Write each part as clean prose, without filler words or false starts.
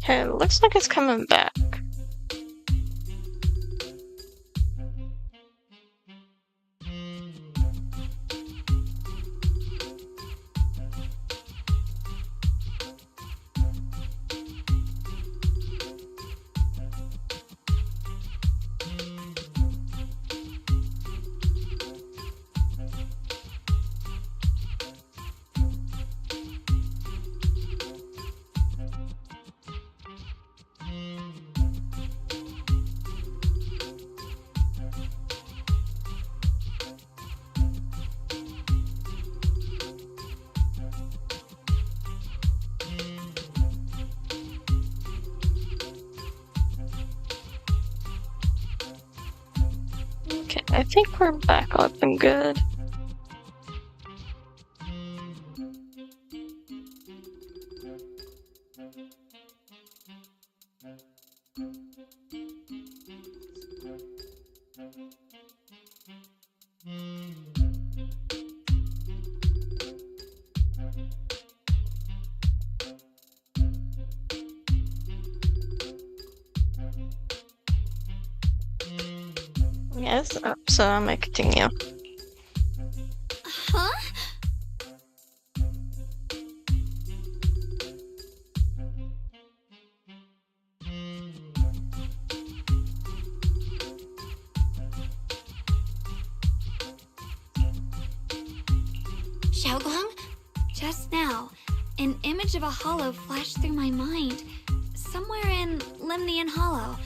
Okay, looks like it's coming back. Okay, I think we're back up and good. Yes, so I'm gonna continue. Huh? Xiaoguang? Just now, an image of a hollow flashed through my mind. Somewhere in Limnian Hollow.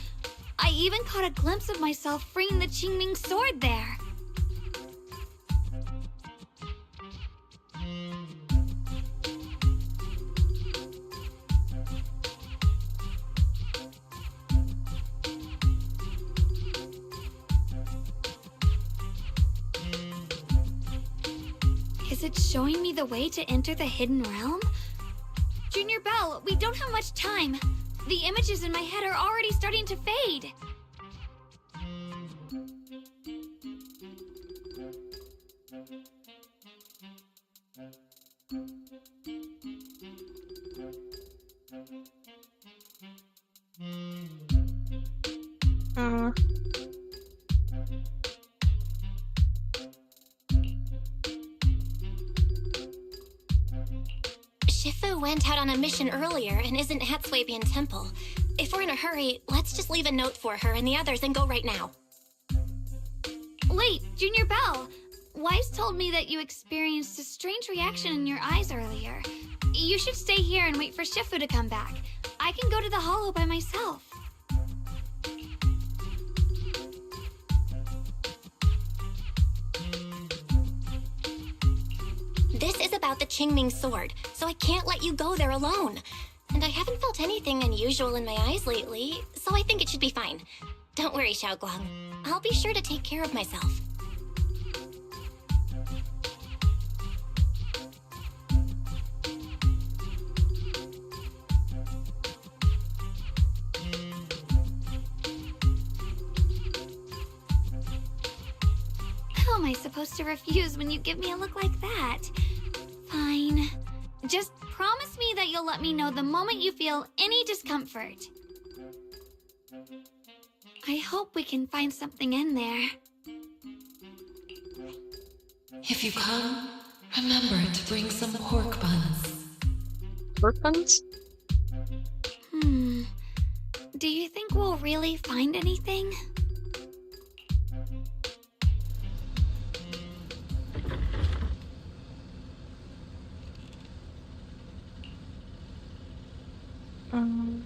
I even caught a glimpse of myself freeing the Qingming sword there. Is it showing me the way to enter the hidden realm? Junior Belle, we don't have much time. The images in my head are already starting to fade. Hmm. Shifu went out on a mission earlier and isn't at Swabian Temple. If we're in a hurry, let's just leave a note for her and the others and go right now. Wait, Junior Belle. Wise told me that you experienced a strange reaction in your eyes earlier. You should stay here and wait for Shifu to come back. I can go to the hollow by myself. This is about the Qingming sword, so I can't let you go there alone. And I haven't felt anything unusual in my eyes lately, so I think it should be fine. Don't worry, Xiaoguang. I'll be sure to take care of myself. How am I supposed to refuse when you give me a look like that? Fine. Just promise me that you'll let me know the moment you feel any discomfort. I hope we can find something in there. If you come, remember to bring some pork buns. Orphans? Do you think we'll really find anything? Um.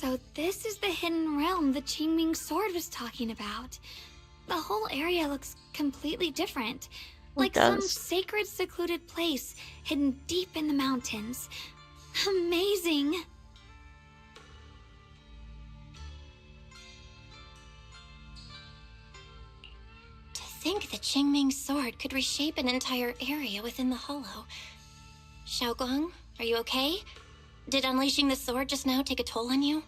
So this is the hidden realm the Qingming sword was talking about. The whole area looks completely different. Like some sacred, secluded place hidden deep in the mountains. Amazing! To think the Qingming sword could reshape an entire area within the hollow. Xiaoguang, are you okay? Did unleashing the sword just now take a toll on you?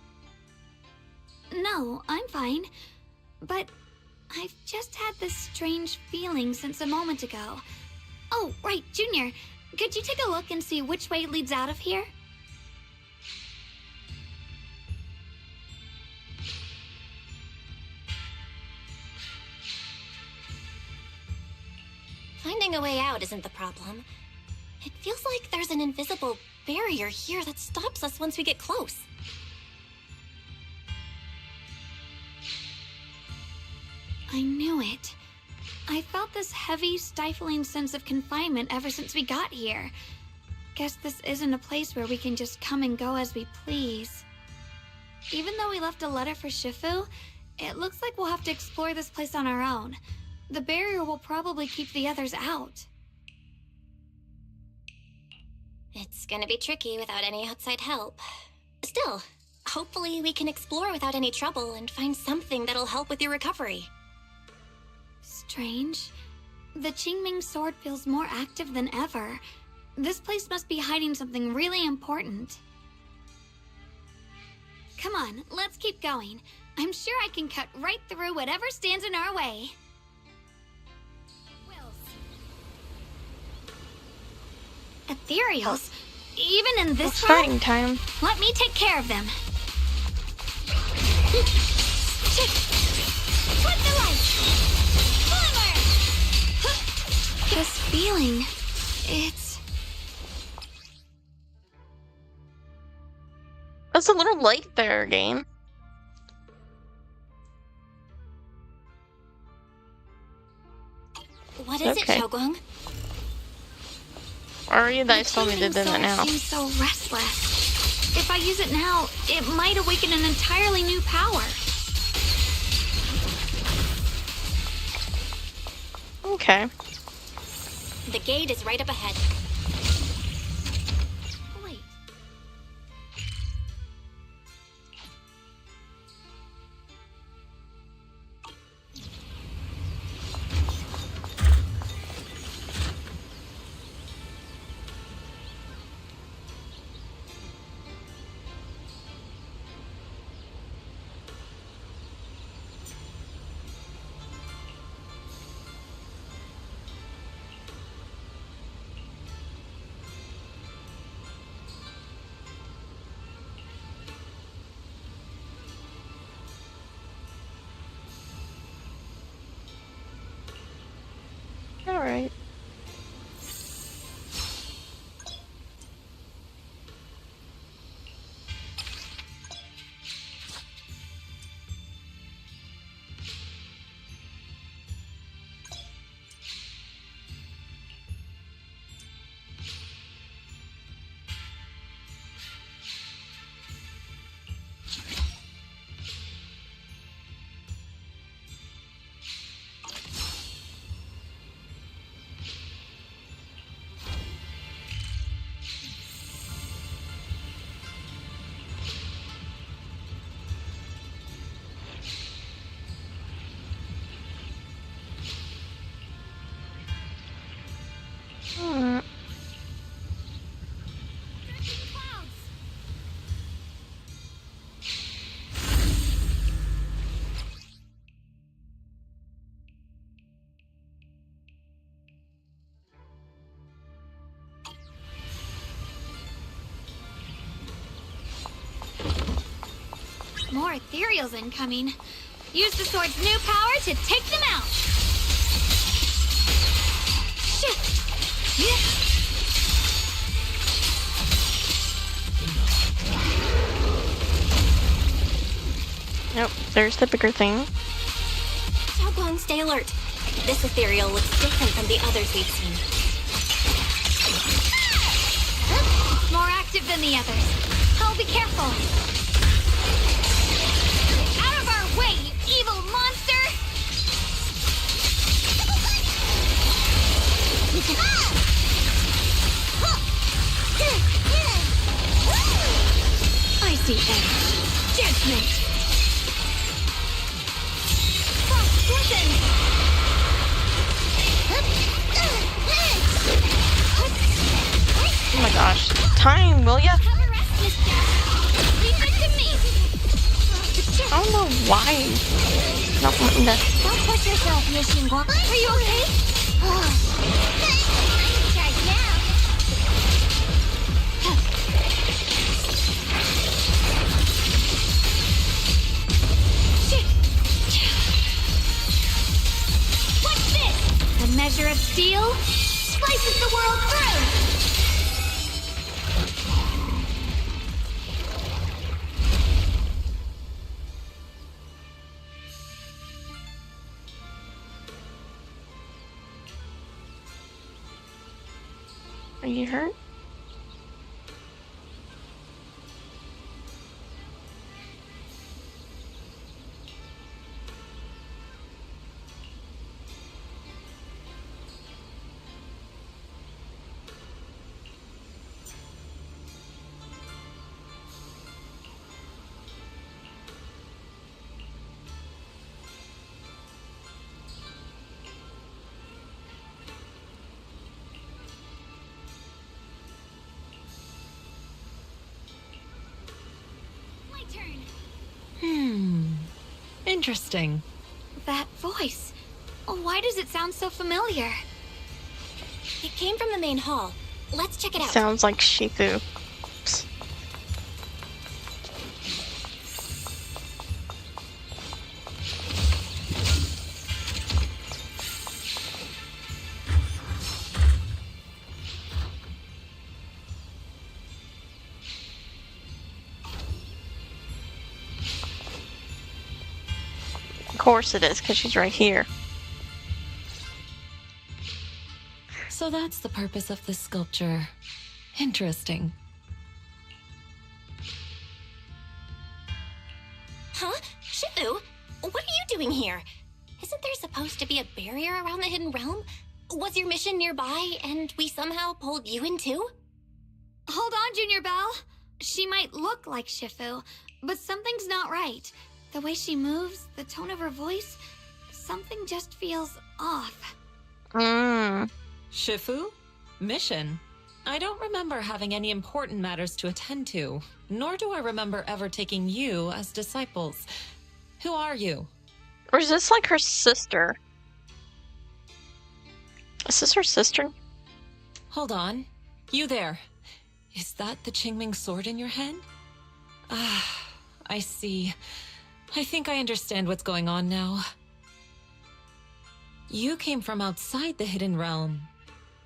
No, I'm fine. But I've just had this strange feeling since a moment ago. Oh, right, Junior. Could you take a look and see which way leads out of here? Finding a way out isn't the problem. It feels like there's an invisible barrier here that stops us once we get close. I knew it. I felt this heavy, stifling sense of confinement ever since we got here. Guess this isn't a place where we can just come and go as we please. Even though we left a letter for Shifu, it looks like we'll have to explore this place on our own. The barrier will probably keep the others out. It's gonna be tricky without any outside help. Still, hopefully we can explore without any trouble and find something that'll help with your recovery. Strange. The Qingming sword feels more active than ever. This place must be hiding something really important. Come on, let's keep going. I'm sure I can cut right through whatever stands in our way. Ethereals? Even in this It's fighting time. Let me take care of them. Put the light! Glimmer! This feeling, it's... That's a little light there, game. What is it, Xiaoguang? Already, guys told me to do that now. It seems so restless. If I use it now, it might awaken an entirely new power. Okay. The gate is right up ahead. Wait. Alright. More ethereals incoming. Use the sword's new power to take them out. Shift. Yeah. Yep, there's the bigger thing. Xiaoguang, stay alert. This ethereal looks different from the others we've seen. More active than the others. I'll be careful. way, you evil monster! I see edge. Judgment! Frost glisten! Oh my gosh. Time, will ya? Have a rest, Miss Jack. Leave it to me! I don't know why. It's not wanting to. Don't push yourself, Miss Xingguang. Are you okay? I'm charged now. What's this? A measure of steel slices the world through! Are you hurt? My turn. Interesting. That voice. Why does it sound so familiar? It came from the main hall. Let's check it out. Sounds like Shifu. Oops. Of course it is, because she's right here. So that's the purpose of this sculpture. Interesting. Huh? Shifu? What are you doing here? Isn't there supposed to be a barrier around the hidden realm? Was your mission nearby and we somehow pulled you in too? Hold on, Junior Belle. She might look like Shifu, but something's not right. The way she moves, the tone of her voice, something just feels off. Shifu? Mission? I don't remember having any important matters to attend to, nor do I remember ever taking you as disciples. Who are you? Or is this like her sister? Is this her sister? Hold on. You there. Is that the Qingming sword in your hand? Ah, I see. I think I understand what's going on now. You came from outside the Hidden Realm,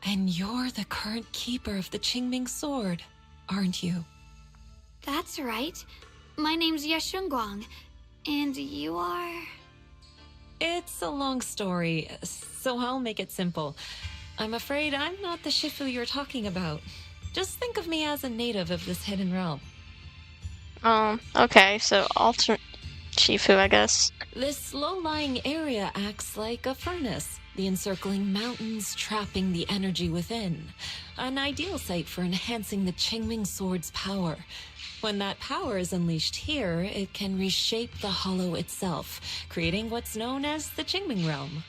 and you're the current keeper of the Qingming sword, aren't you? That's right. My name's Yeshunguang, and you are... It's a long story, so I'll make it simple. I'm afraid I'm not the Shifu you're talking about. Just think of me as a native of this Hidden Realm. Okay, so alternate Shifu, I guess. This low-lying area acts like a furnace, the encircling mountains trapping the energy within. An ideal site for enhancing the Qingming sword's power. When that power is unleashed here, it can reshape the hollow itself, creating what's known as the Qingming realm.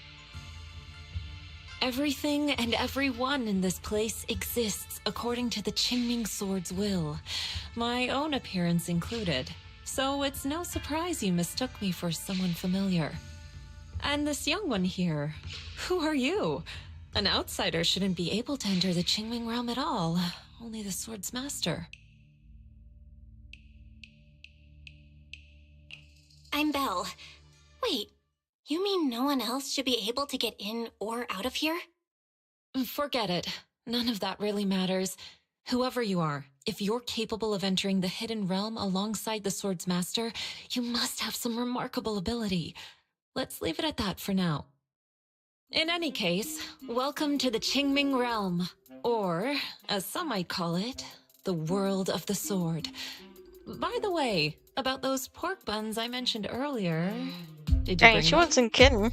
Everything and everyone in this place exists according to the Qingming sword's will, my own appearance included. So it's no surprise you mistook me for someone familiar. And this young one here, who are you? An outsider shouldn't be able to enter the Qingming realm at all, only the sword's master. I'm Belle. Wait, you mean no one else should be able to get in or out of here? Forget it. None of that really matters. Whoever you are, if you're capable of entering the Hidden Realm alongside the sword's master, you must have some remarkable ability. Let's leave it at that for now. In any case, welcome to the Qingming realm, or, as some might call it, the world of the sword. By the way, about those pork buns I mentioned earlier, did you Dang, bring she them? wasn't kidding.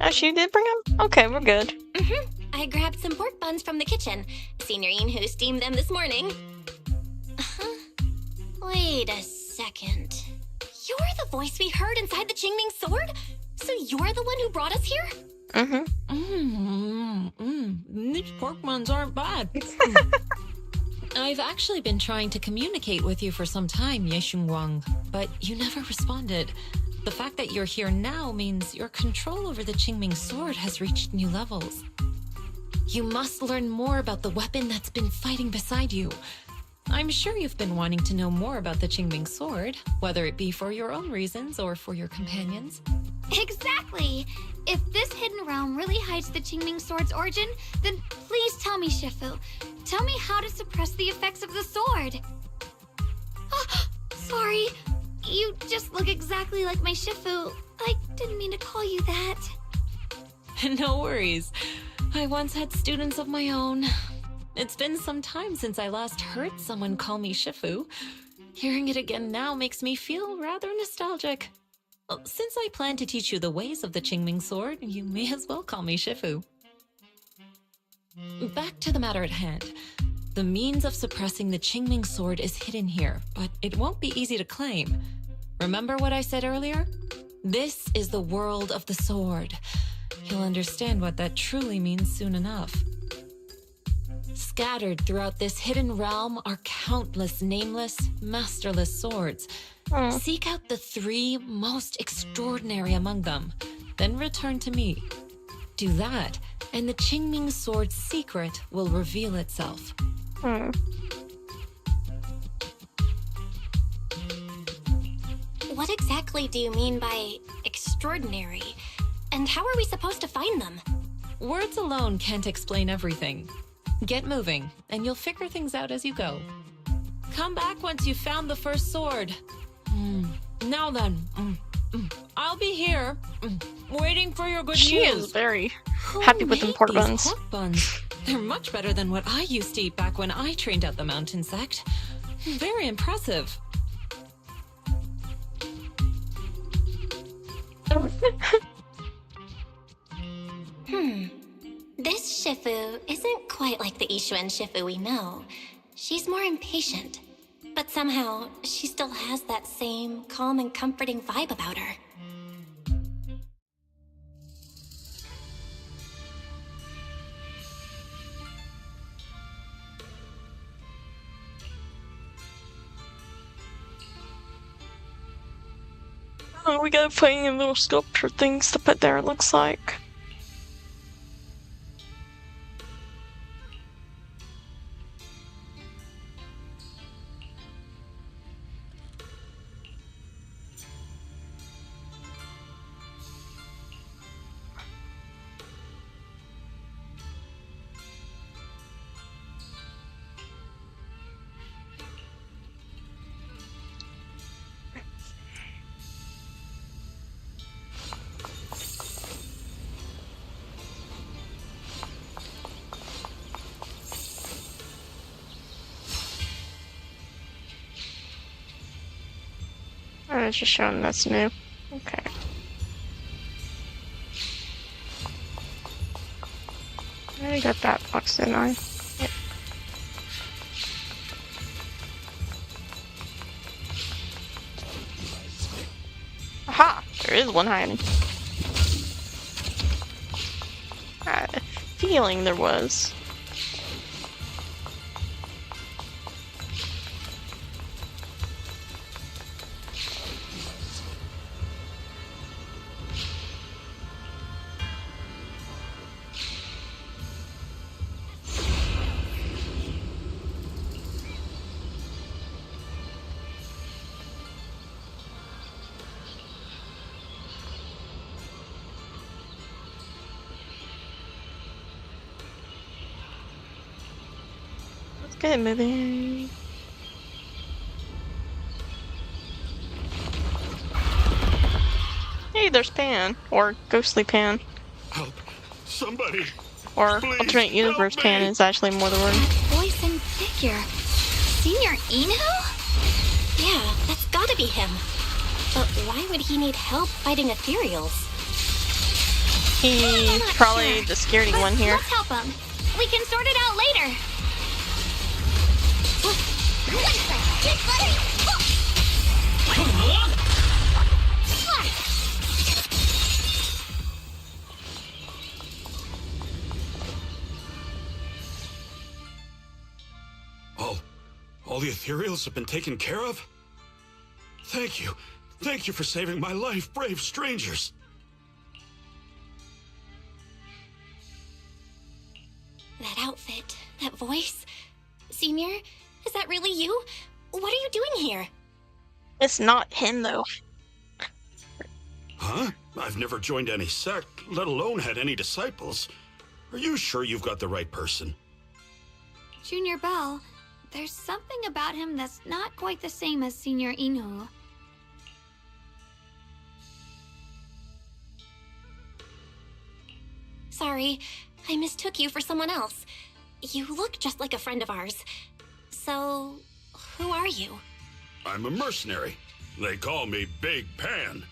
Oh, she did bring them? Okay, we're good. I grabbed some pork buns from the kitchen. Signorine who steamed them this morning. Wait a second. You're the voice we heard inside the Qingming sword? So you're the one who brought us here? These pork buns aren't bad. I've actually been trying to communicate with you for some time, Ye Shunguang, but you never responded. The fact that you're here now means your control over the Qingming sword has reached new levels. You must learn more about the weapon that's been fighting beside you. I'm sure you've been wanting to know more about the Qingming sword, whether it be for your own reasons or for your companions. Exactly! If this hidden realm really hides the Qingming sword's origin, then please tell me, Shifu. Tell me how to suppress the effects of the sword. Oh, sorry. You just look exactly like my Shifu. I didn't mean to call you that. No worries. I once had students of my own. It's been some time since I last heard someone call me Shifu. Hearing it again now makes me feel rather nostalgic. Well, since I plan to teach you the ways of the Qingming sword, you may as well call me Shifu. Back to the matter at hand. The means of suppressing the Qingming sword is hidden here, but it won't be easy to claim. Remember what I said earlier? This is the world of the sword. You'll understand what that truly means soon enough. Scattered throughout this hidden realm are countless nameless, masterless swords. Seek out the 3 most extraordinary among them, then return to me. Do that, and the Qingming sword's secret will reveal itself. What exactly do you mean by extraordinary? And how are we supposed to find them? Words alone can't explain everything. Get moving, and you'll figure things out as you go. Come back once you've found the first sword. Now then, I'll be here, waiting for your good She news. is very Who happy with them made pork these buns. pork buns? They're much better than what I used to eat back when I trained at the mountain sect. Very impressive. This Shifu isn't quite like the Ishuan Shifu we know. She's more impatient. But somehow, she still has that same calm and comforting vibe about her. Oh, we gotta find a little sculpture things to put there, it looks like. Oh, it's just showing that's new. Okay. I already got that box, didn't I? Yep. Aha! There is one hiding. I had a feeling there was. Let's get moving. Hey, there's Pan. Or Ghostly Pan. Help! Somebody! Or Please, Alternate Universe help Pan me. is actually more the word. That voice and figure. Senior Inu? Yeah, that's gotta be him. But why would he need help fighting ethereals? He's not probably sure. the scaredy But one here. let's help him. We can sort it out later. All the ethereals have been taken care of? Thank you. Thank you for saving my life, brave strangers. That outfit, that voice. Senior, is that really you? What are you doing here? It's not him, though. Huh? I've never joined any sect, let alone had any disciples. Are you sure you've got the right person? Junior Bell, there's something about him that's not quite the same as Senior Inu. Sorry, I mistook you for someone else. You look just like a friend of ours. So, who are you? I'm a mercenary. They call me Big Pan.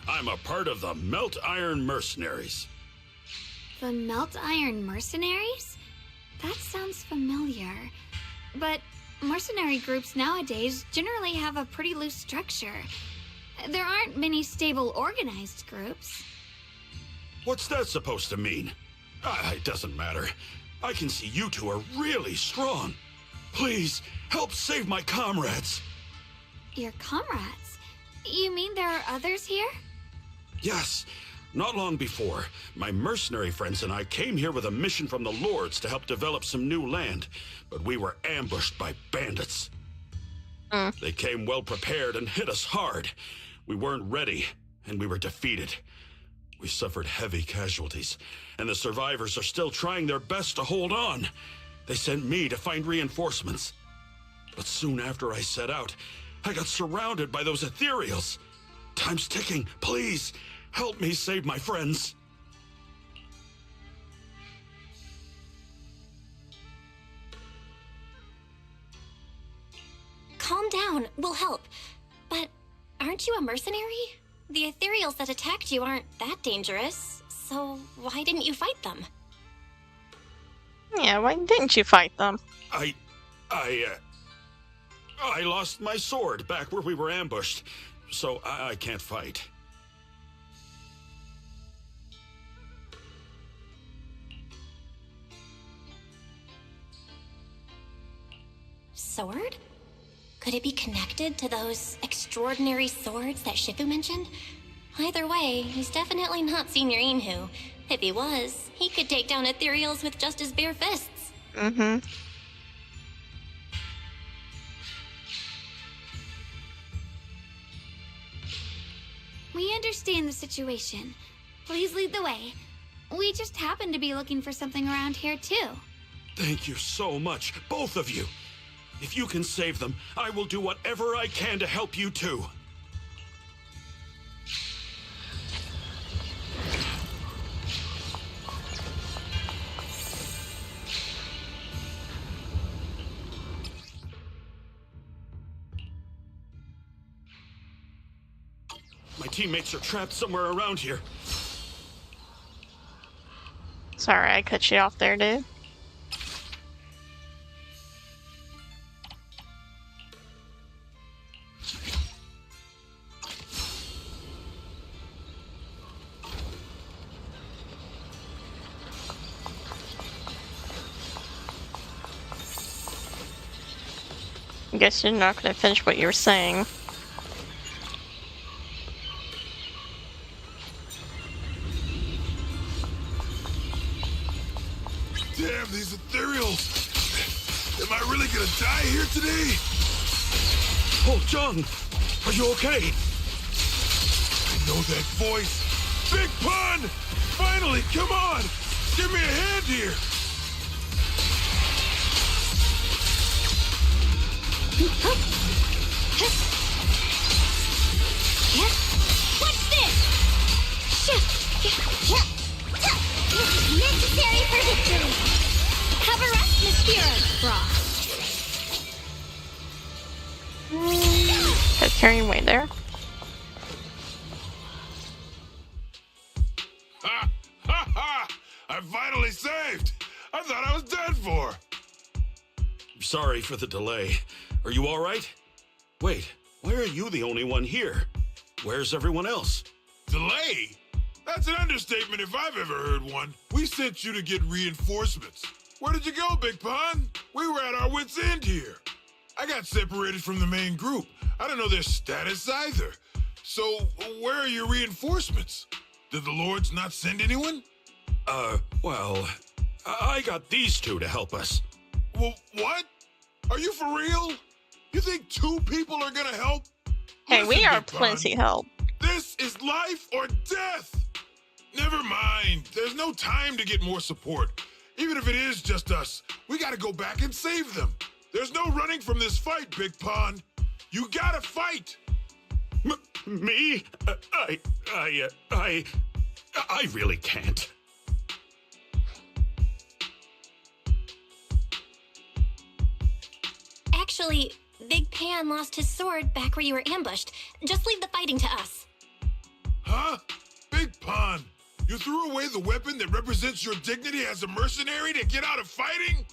I'm a part of the Melt Iron Mercenaries. The Melt Iron Mercenaries? That sounds familiar. But mercenary groups nowadays generally have a pretty loose structure. There aren't many stable organized groups. What's that supposed to mean? It doesn't matter. I can see you two are really strong. Please, help save my comrades. Your comrades? You mean there are others here? Yes. Not long before, my mercenary friends and I came here with a mission from the Lords to help develop some new land, but we were ambushed by bandits. They came well prepared and hit us hard. We weren't ready, and we were defeated. We suffered heavy casualties, and the survivors are still trying their best to hold on. They sent me to find reinforcements. But soon after I set out, I got surrounded by those ethereals. Time's ticking. Please, help me save my friends. Calm down, we'll help. But aren't you a mercenary? The ethereals that attacked you aren't that dangerous, so why didn't you fight them? Yeah, why didn't you fight them? I lost my sword back where we were ambushed, so I can't fight. Sword? Could it be connected to those extraordinary swords that Shifu mentioned? Either way, he's definitely not Senior Inhu. If he was, he could take down ethereals with just his bare fists. Mm-hmm. We understand the situation. Please lead the way. We just happen to be looking for something around here, too. Thank you so much, both of you. If you can save them, I will do whatever I can to help you too. My teammates are trapped somewhere around here. Sorry, I cut you off there, dude. I guess you're not gonna finish what you were saying. Damn, these ethereals! Am I really gonna die here today? Oh, John, are you okay? I know that voice. Big Pun! Finally, come on! Give me a hand here! What's this? This is necessary for victory. Have a rest, Miss Frost. Carrying away there. Ha! Ha ha! I'm finally saved! I thought I was dead for! Sorry for the delay. Are you all right? Wait, why are you the only one here? Where's everyone else? Delay? That's an understatement if I've ever heard one. We sent you to get reinforcements. Where did you go, Big Pun? We were at our wits' end here. I got separated from the main group. I don't know their status either. So, where are your reinforcements? Did the Lords not send anyone? Well, I got these two to help us. Well, what? Are you for real? You think two people are gonna help? Hey, we Listen, are Big Pun, plenty help. This is life or death. Never mind. There's no time to get more support. Even if it is just us, we gotta go back and save them. There's no running from this fight, Big Pun. You gotta fight. Me? I really can't. Actually, Big Pan lost his sword back where you were ambushed. Just leave the fighting to us. Huh? Big Pun, you threw away the weapon that represents your dignity as a mercenary to get out of fighting?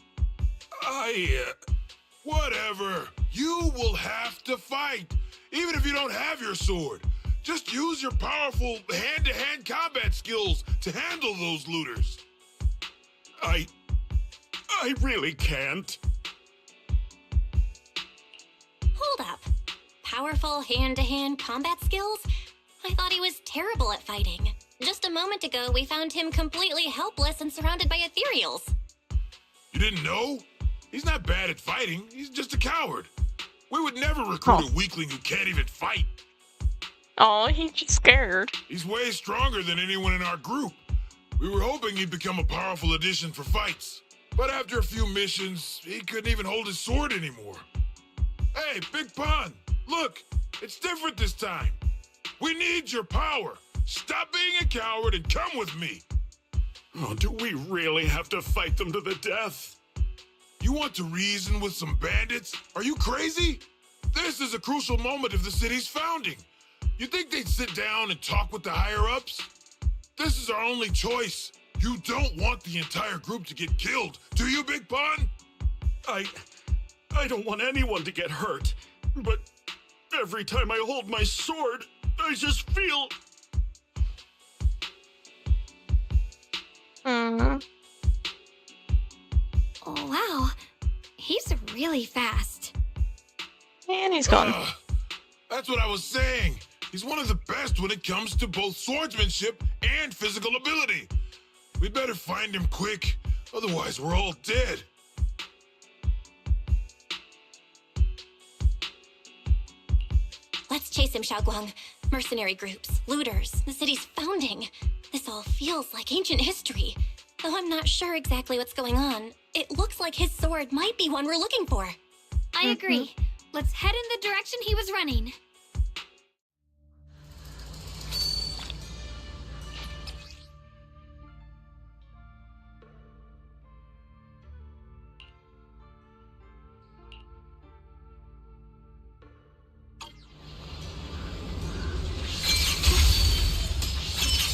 Whatever. You will have to fight, even if you don't have your sword. Just use your powerful hand-to-hand combat skills to handle those looters. I really can't. Hold up. Powerful hand-to-hand combat skills? I thought he was terrible at fighting. Just a moment ago, we found him completely helpless and surrounded by ethereals. You didn't know? He's not bad at fighting. He's just a coward. We would never recruit a weakling who can't even fight. Oh, he's just scared. He's way stronger than anyone in our group. We were hoping he'd become a powerful addition for fights. But after a few missions, he couldn't even hold his sword anymore. Hey, Big Pun, look, it's different this time. We need your power. Stop being a coward and come with me. Oh, do we really have to fight them to the death? You want to reason with some bandits? Are you crazy? This is a crucial moment of the city's founding. You think they'd sit down and talk with the higher-ups? This is our only choice. You don't want the entire group to get killed, do you, Big Pun? I don't want anyone to get hurt, but every time I hold my sword, I just feel... Mm-hmm. Oh, wow. He's really fast. And he's gone. That's what I was saying. He's one of the best when it comes to both swordsmanship and physical ability. We better find him quick, otherwise we're all dead. Let's chase him, Xiaoguang. Mercenary groups, looters, the city's founding. This all feels like ancient history. Though I'm not sure exactly what's going on, it looks like his sword might be one we're looking for. I agree. Let's head in the direction he was running.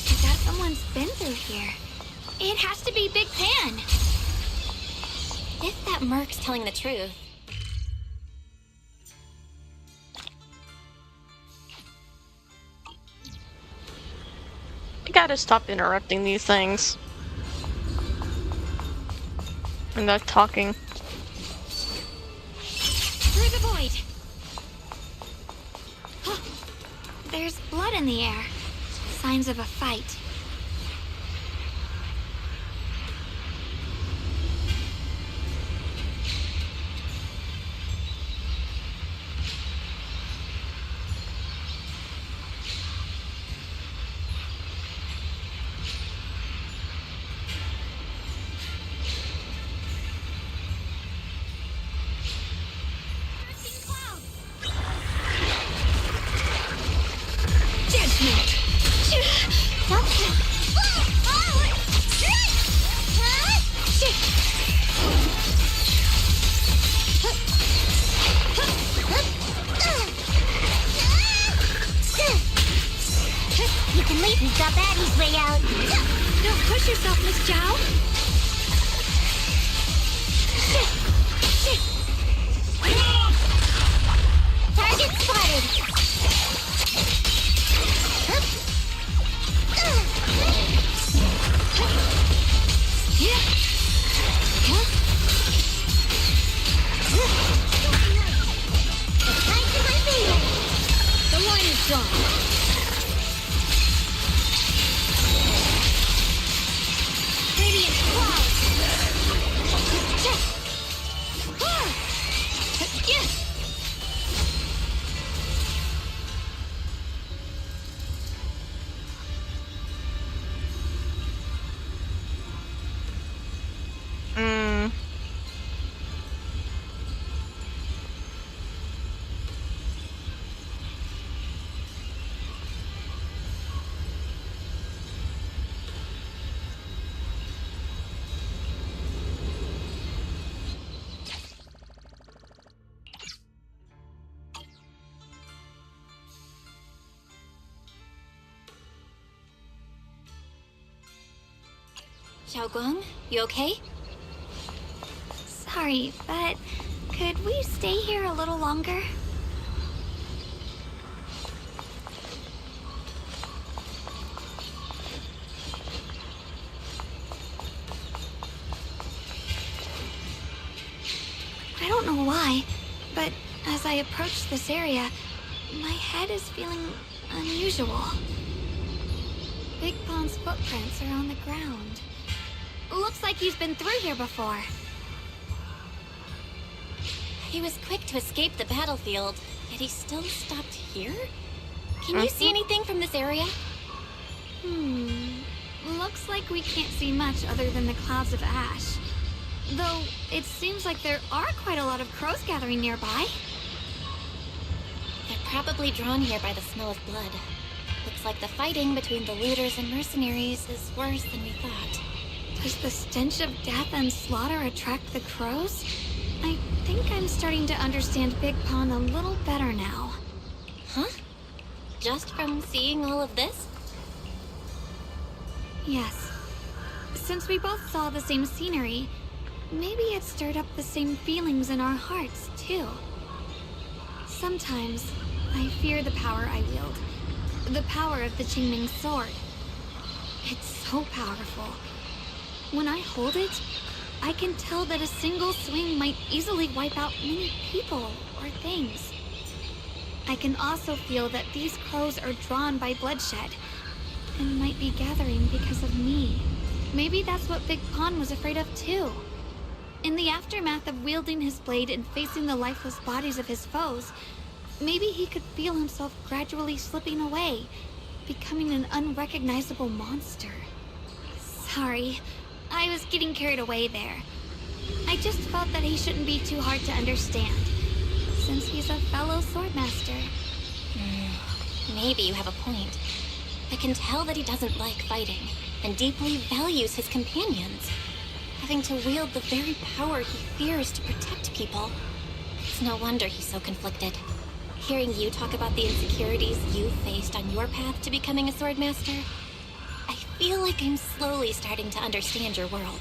I bet someone's been through here. It has to be Big Pan. If that merc's telling the truth, You gotta stop interrupting these things. And not talking. Through the void. There's blood in the air. Signs of a fight. can leave. He's got Baddy's way out. Don't push yourself, Miss Zhao. Target spotted. It's right to my finger. The line is gone. Radiant cloud. Mm. Xiaoguang, you okay? Sorry, but could we stay here a little longer? I don't know why, but as I approach this area, my head is feeling unusual. Big Pond's footprints are on the ground. Looks like he's been through here before. He was quick to escape the battlefield, yet he still stopped here? Can you see anything from this area? Looks like we can't see much other than the clouds of ash. Though, it seems like there are quite a lot of crows gathering nearby. They're probably drawn here by the smell of blood. Looks like the fighting between the looters and mercenaries is worse than we thought. Does the stench of death and slaughter attract the crows? I think I'm starting to understand Big Pond a little better now. Huh? Just from seeing all of this? Yes. Since we both saw the same scenery, maybe it stirred up the same feelings in our hearts, too. Sometimes, I fear the power I wield. The power of the Qingming sword. It's so powerful. When I hold it, I can tell that a single swing might easily wipe out many people or things. I can also feel that these crows are drawn by bloodshed and might be gathering because of me. Maybe that's what Big Pond was afraid of too. In the aftermath of wielding his blade and facing the lifeless bodies of his foes, maybe he could feel himself gradually slipping away, becoming an unrecognizable monster. Sorry, I was getting carried away there. I just felt that he shouldn't be too hard to understand, since he's a fellow swordmaster. Maybe you have a point. I can tell that he doesn't like fighting, and deeply values his companions. Having to wield the very power he fears to protect people. It's no wonder he's so conflicted. Hearing you talk about the insecurities you faced on your path to becoming a swordmaster, I feel like I'm slowly starting to understand your world.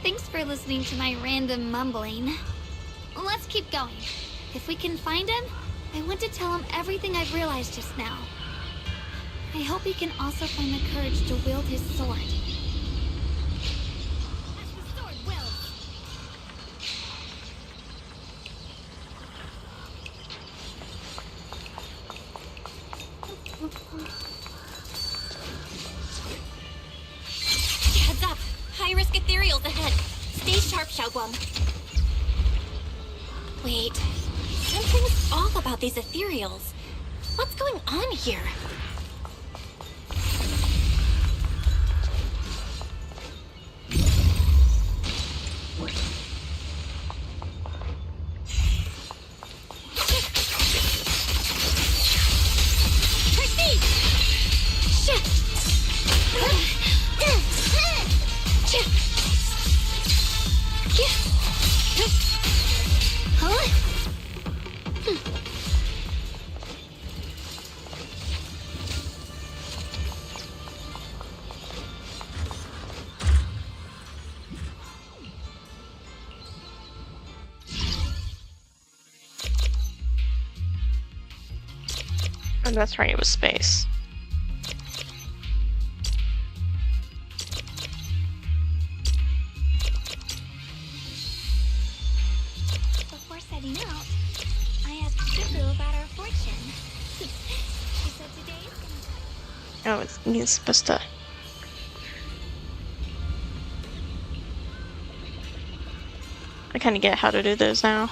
Thanks for listening to my random mumbling. Let's keep going. If we can find him, I want to tell him everything I've realized just now. I hope he can also find the courage to wield his sword. As the sword wills. Heads up! High-risk ethereals ahead. Stay sharp, Xiaoguang. Wait, something's off about these ethereals. What's going on here? that's right, it was space. Before setting out, I asked Shifu about our fortune. She said today is gonna... Oh, he's supposed to... I kind of get how to do those now.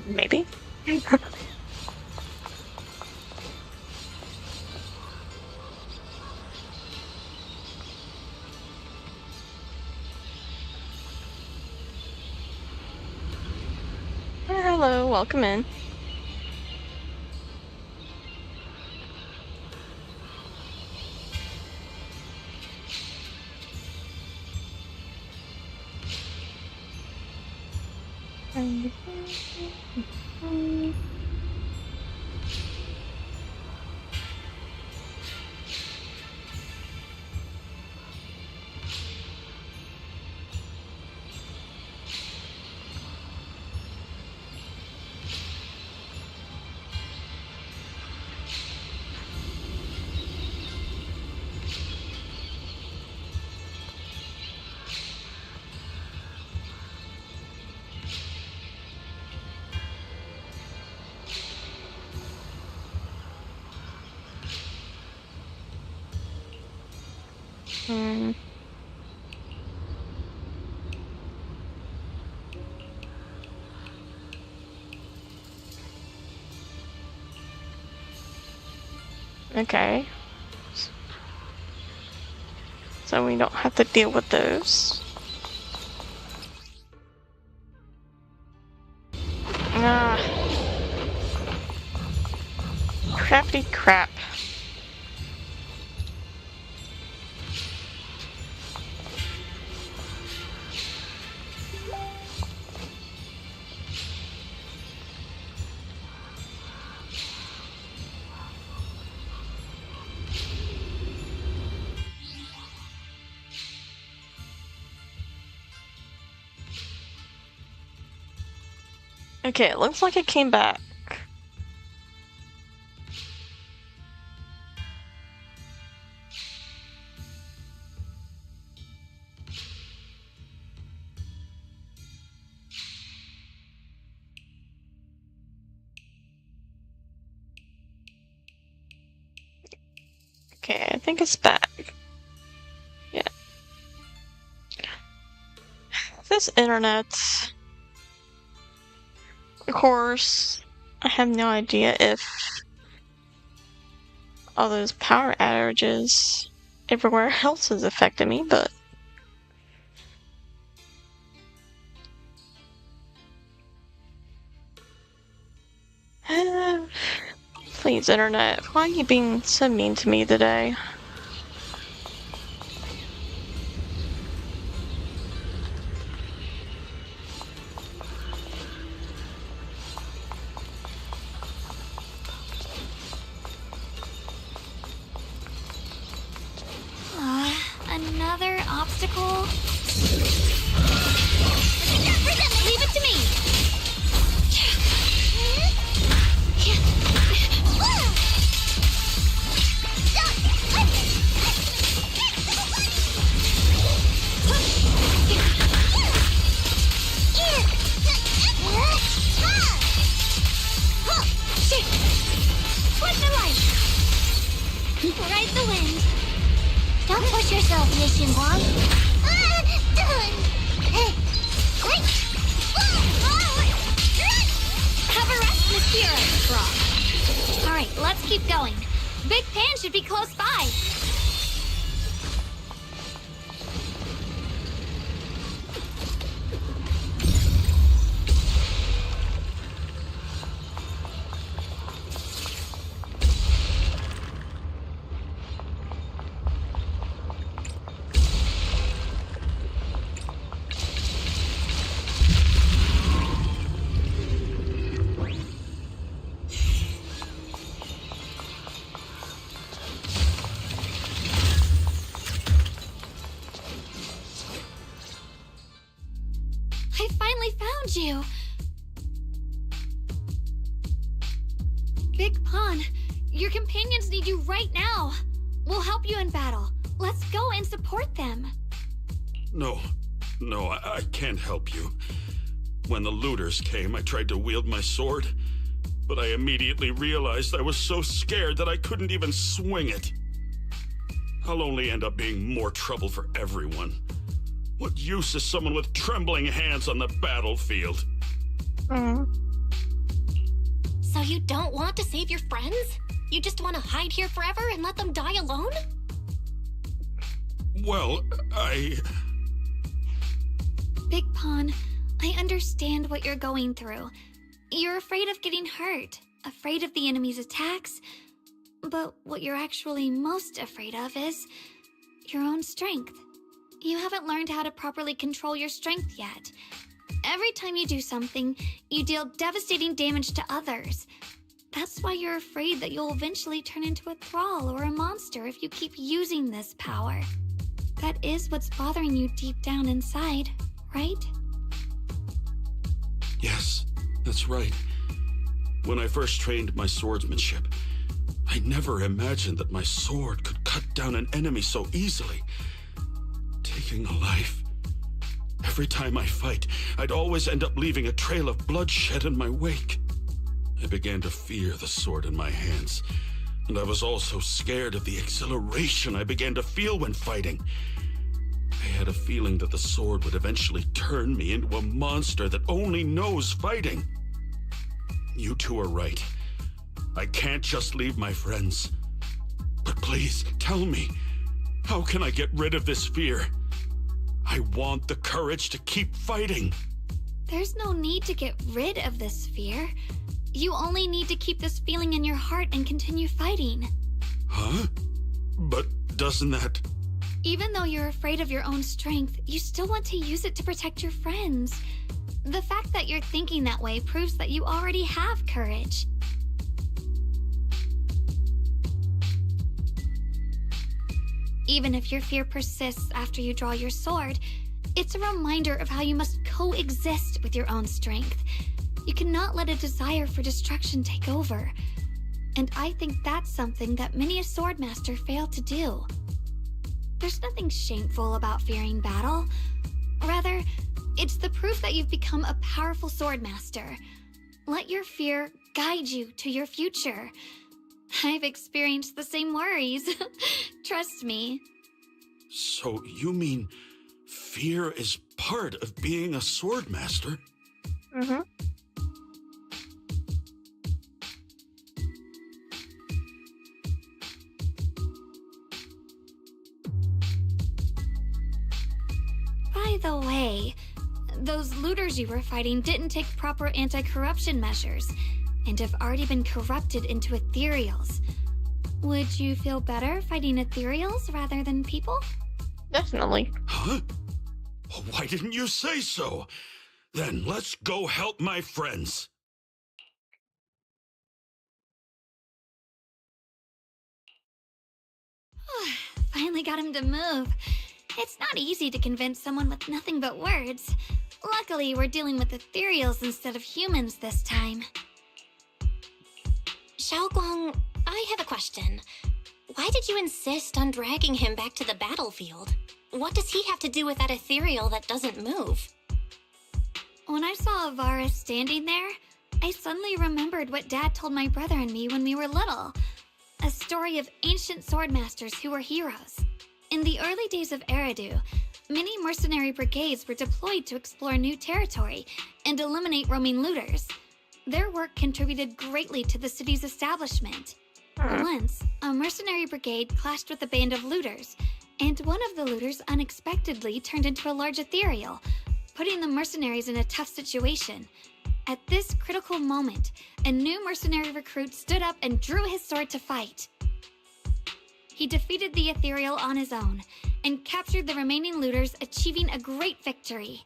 Maybe? Hello, welcome in. Okay. So we don't have to deal with those. Ah. Crappy crap. Okay, it looks like it came back. Okay, I think it's back. Yeah. This internet... Of course, I have no idea if all those power outages everywhere else is affecting me, but... Please, internet, why are you being so mean to me today? Another obstacle? Leave it to me! What's the light? Ride the wind. Don't push yourself, Mission Guang. Have a rest, Monsieur Frog. All right, let's keep going. Big Pan should be close by. you. Big Pun, your companions need you right now. We'll help you in battle. Let's go and support them. No, I can't help you. When the looters came, I tried to wield my sword, but I immediately realized I was so scared that I couldn't even swing it. I'll only end up being more trouble for everyone. What use is someone with trembling hands on the battlefield? So you don't want to save your friends? You just want to hide here forever and let them die alone? Well, Big Pun, I understand what you're going through. You're afraid of getting hurt, afraid of the enemy's attacks. But what you're actually most afraid of is your own strength. You haven't learned how to properly control your strength yet. Every time you do something, you deal devastating damage to others. That's why you're afraid that you'll eventually turn into a thrall or a monster if you keep using this power. That is what's bothering you deep down inside, right? Yes, that's right. When I first trained my swordsmanship, I never imagined that my sword could cut down an enemy so easily, taking a life. Every time I fight, I'd always end up leaving a trail of bloodshed in my wake. I began to fear the sword in my hands, and I was also scared of the exhilaration I began to feel when fighting. I had a feeling that the sword would eventually turn me into a monster that only knows fighting. You two are right. I can't just leave my friends. But please, tell me, how can I get rid of this fear? I want the courage to keep fighting. There's no need to get rid of this fear. You only need to keep this feeling in your heart and continue fighting. Huh? But doesn't that... Even though you're afraid of your own strength, you still want to use it to protect your friends. The fact that you're thinking that way proves that you already have courage. Even if your fear persists after you draw your sword, it's a reminder of how you must coexist with your own strength. You cannot let a desire for destruction take over. And I think that's something that many a swordmaster fail to do. There's nothing shameful about fearing battle. Rather, it's the proof that you've become a powerful swordmaster. Let your fear guide you to your future. I've experienced the same worries. Trust me. So you mean fear is part of being a swordmaster? Mm-hmm. By the way, those looters you were fighting didn't take proper anti-corruption measures and have already been corrupted into ethereals. Would you feel better fighting ethereals rather than people? Definitely. Huh? Why didn't you say so? Then let's go help my friends. Finally got him to move. It's not easy to convince someone with nothing but words. Luckily, we're dealing with ethereals instead of humans this time. Xiaoguang, I have a question. Why did you insist on dragging him back to the battlefield? What does he have to do with that ethereal that doesn't move? When I saw Avara standing there, I suddenly remembered what Dad told my brother and me when we were little. A story of ancient swordmasters who were heroes. In the early days of Eridu, many mercenary brigades were deployed to explore new territory and eliminate roaming looters. Their work contributed greatly to the city's establishment. Once, a mercenary brigade clashed with a band of looters, and one of the looters unexpectedly turned into a large ethereal, putting the mercenaries in a tough situation. At this critical moment, a new mercenary recruit stood up and drew his sword to fight. He defeated the ethereal on his own, and captured the remaining looters, achieving a great victory.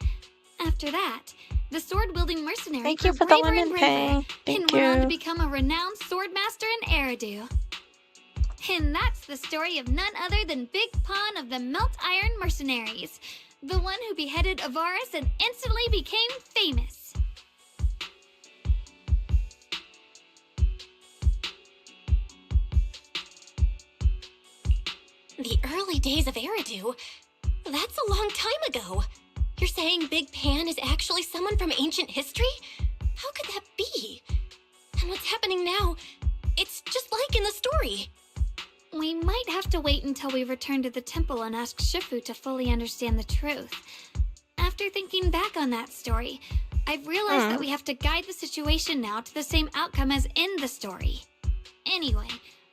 After that, the sword-wielding mercenary Thank you grew for the braver and lemon braver, pay. Thank and went on to you. become a renowned swordmaster in Eridu. And that's the story of none other than Big Pun of the Melt Iron Mercenaries, the one who beheaded Avaris and instantly became famous. The early days of Eridu? That's a long time ago. You're saying Big Pan is actually someone from ancient history? How could that be? And what's happening now? It's just like in the story. We might have to wait until we return to the temple and ask Shifu to fully understand the truth. After thinking back on that story, I've realized that we have to guide the situation now to the same outcome as in the story. Anyway,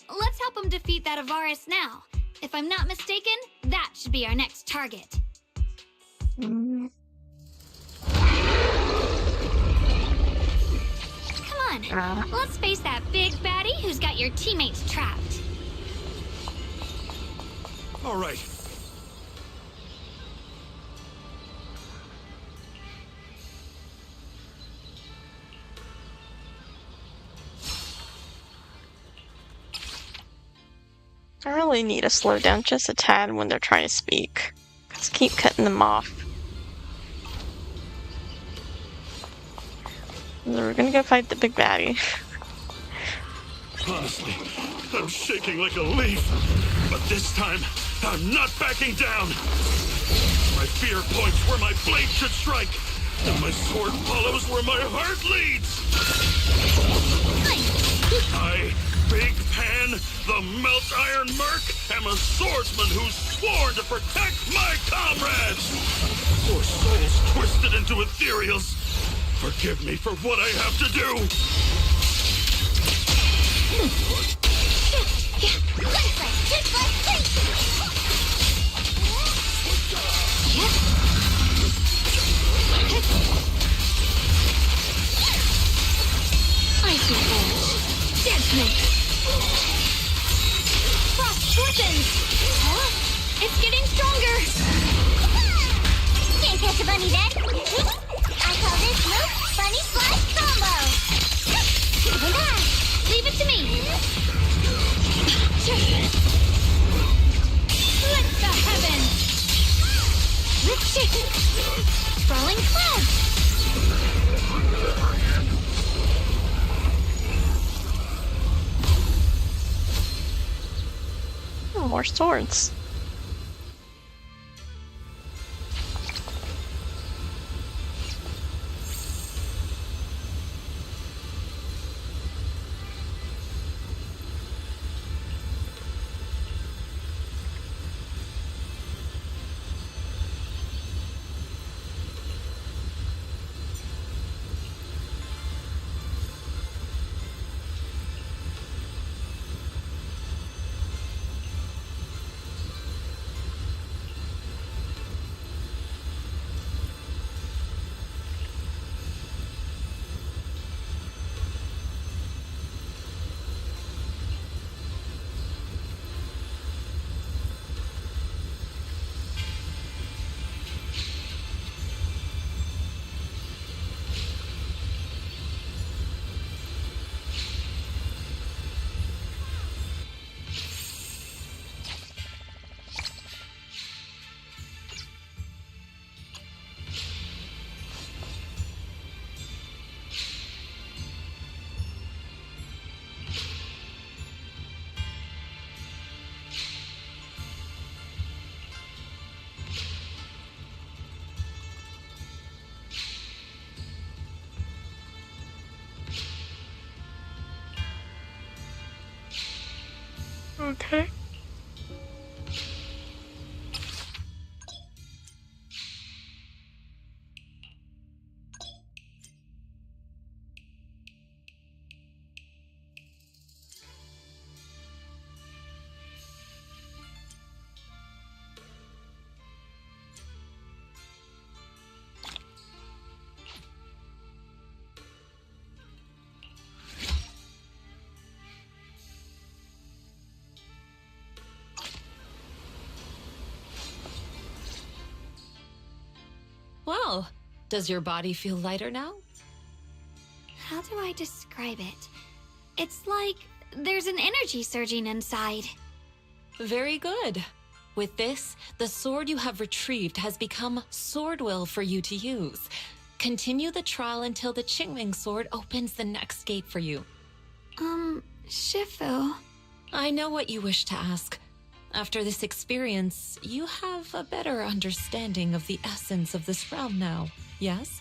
let's help him defeat that Avaris now. If I'm not mistaken, that should be our next target. Mm. Come on, let's face that big baddie who's got your teammates trapped. All right. I really need to slow down just a tad when they're trying to speak. Just keep cutting them off. We're gonna go fight the big baddie. Honestly, I'm shaking like a leaf. But this time, I'm not backing down. My fear points where my blade should strike, and my sword follows where my heart leads. I, Big Pan, the Melt Iron Merc, am a swordsman who's sworn to protect my comrades. Poor souls twisted into ethereals. Forgive me for what I have to do. Icy Edge. Deadness. Frost Weapons. Huh? It's getting stronger. Can't catch a bunny then. I call this move Bunny Slash Combo. Leave it to me. Split the heavens. Sprawling clouds. Oh, more swords. Okay. Well, does your body feel lighter now? How do I describe it? It's like there's an energy surging inside. Very good. With this, the sword you have retrieved has become sword will for you to use. Continue the trial until the Qingming sword opens the next gate for you. Shifu. I know what you wish to ask. After this experience, you have a better understanding of the essence of this realm now, yes?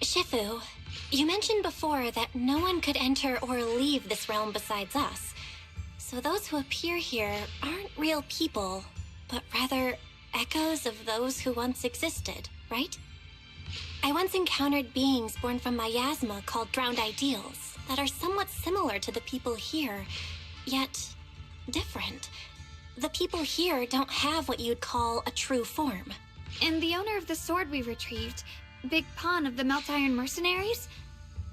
Shifu, you mentioned before that no one could enter or leave this realm besides us. So those who appear here aren't real people, but rather echoes of those who once existed, right? I once encountered beings born from miasma called drowned ideals that are somewhat similar to the people here, yet different. The people here don't have what you'd call a true form. And the owner of the sword we retrieved, Big Pon of the Melt Iron Mercenaries?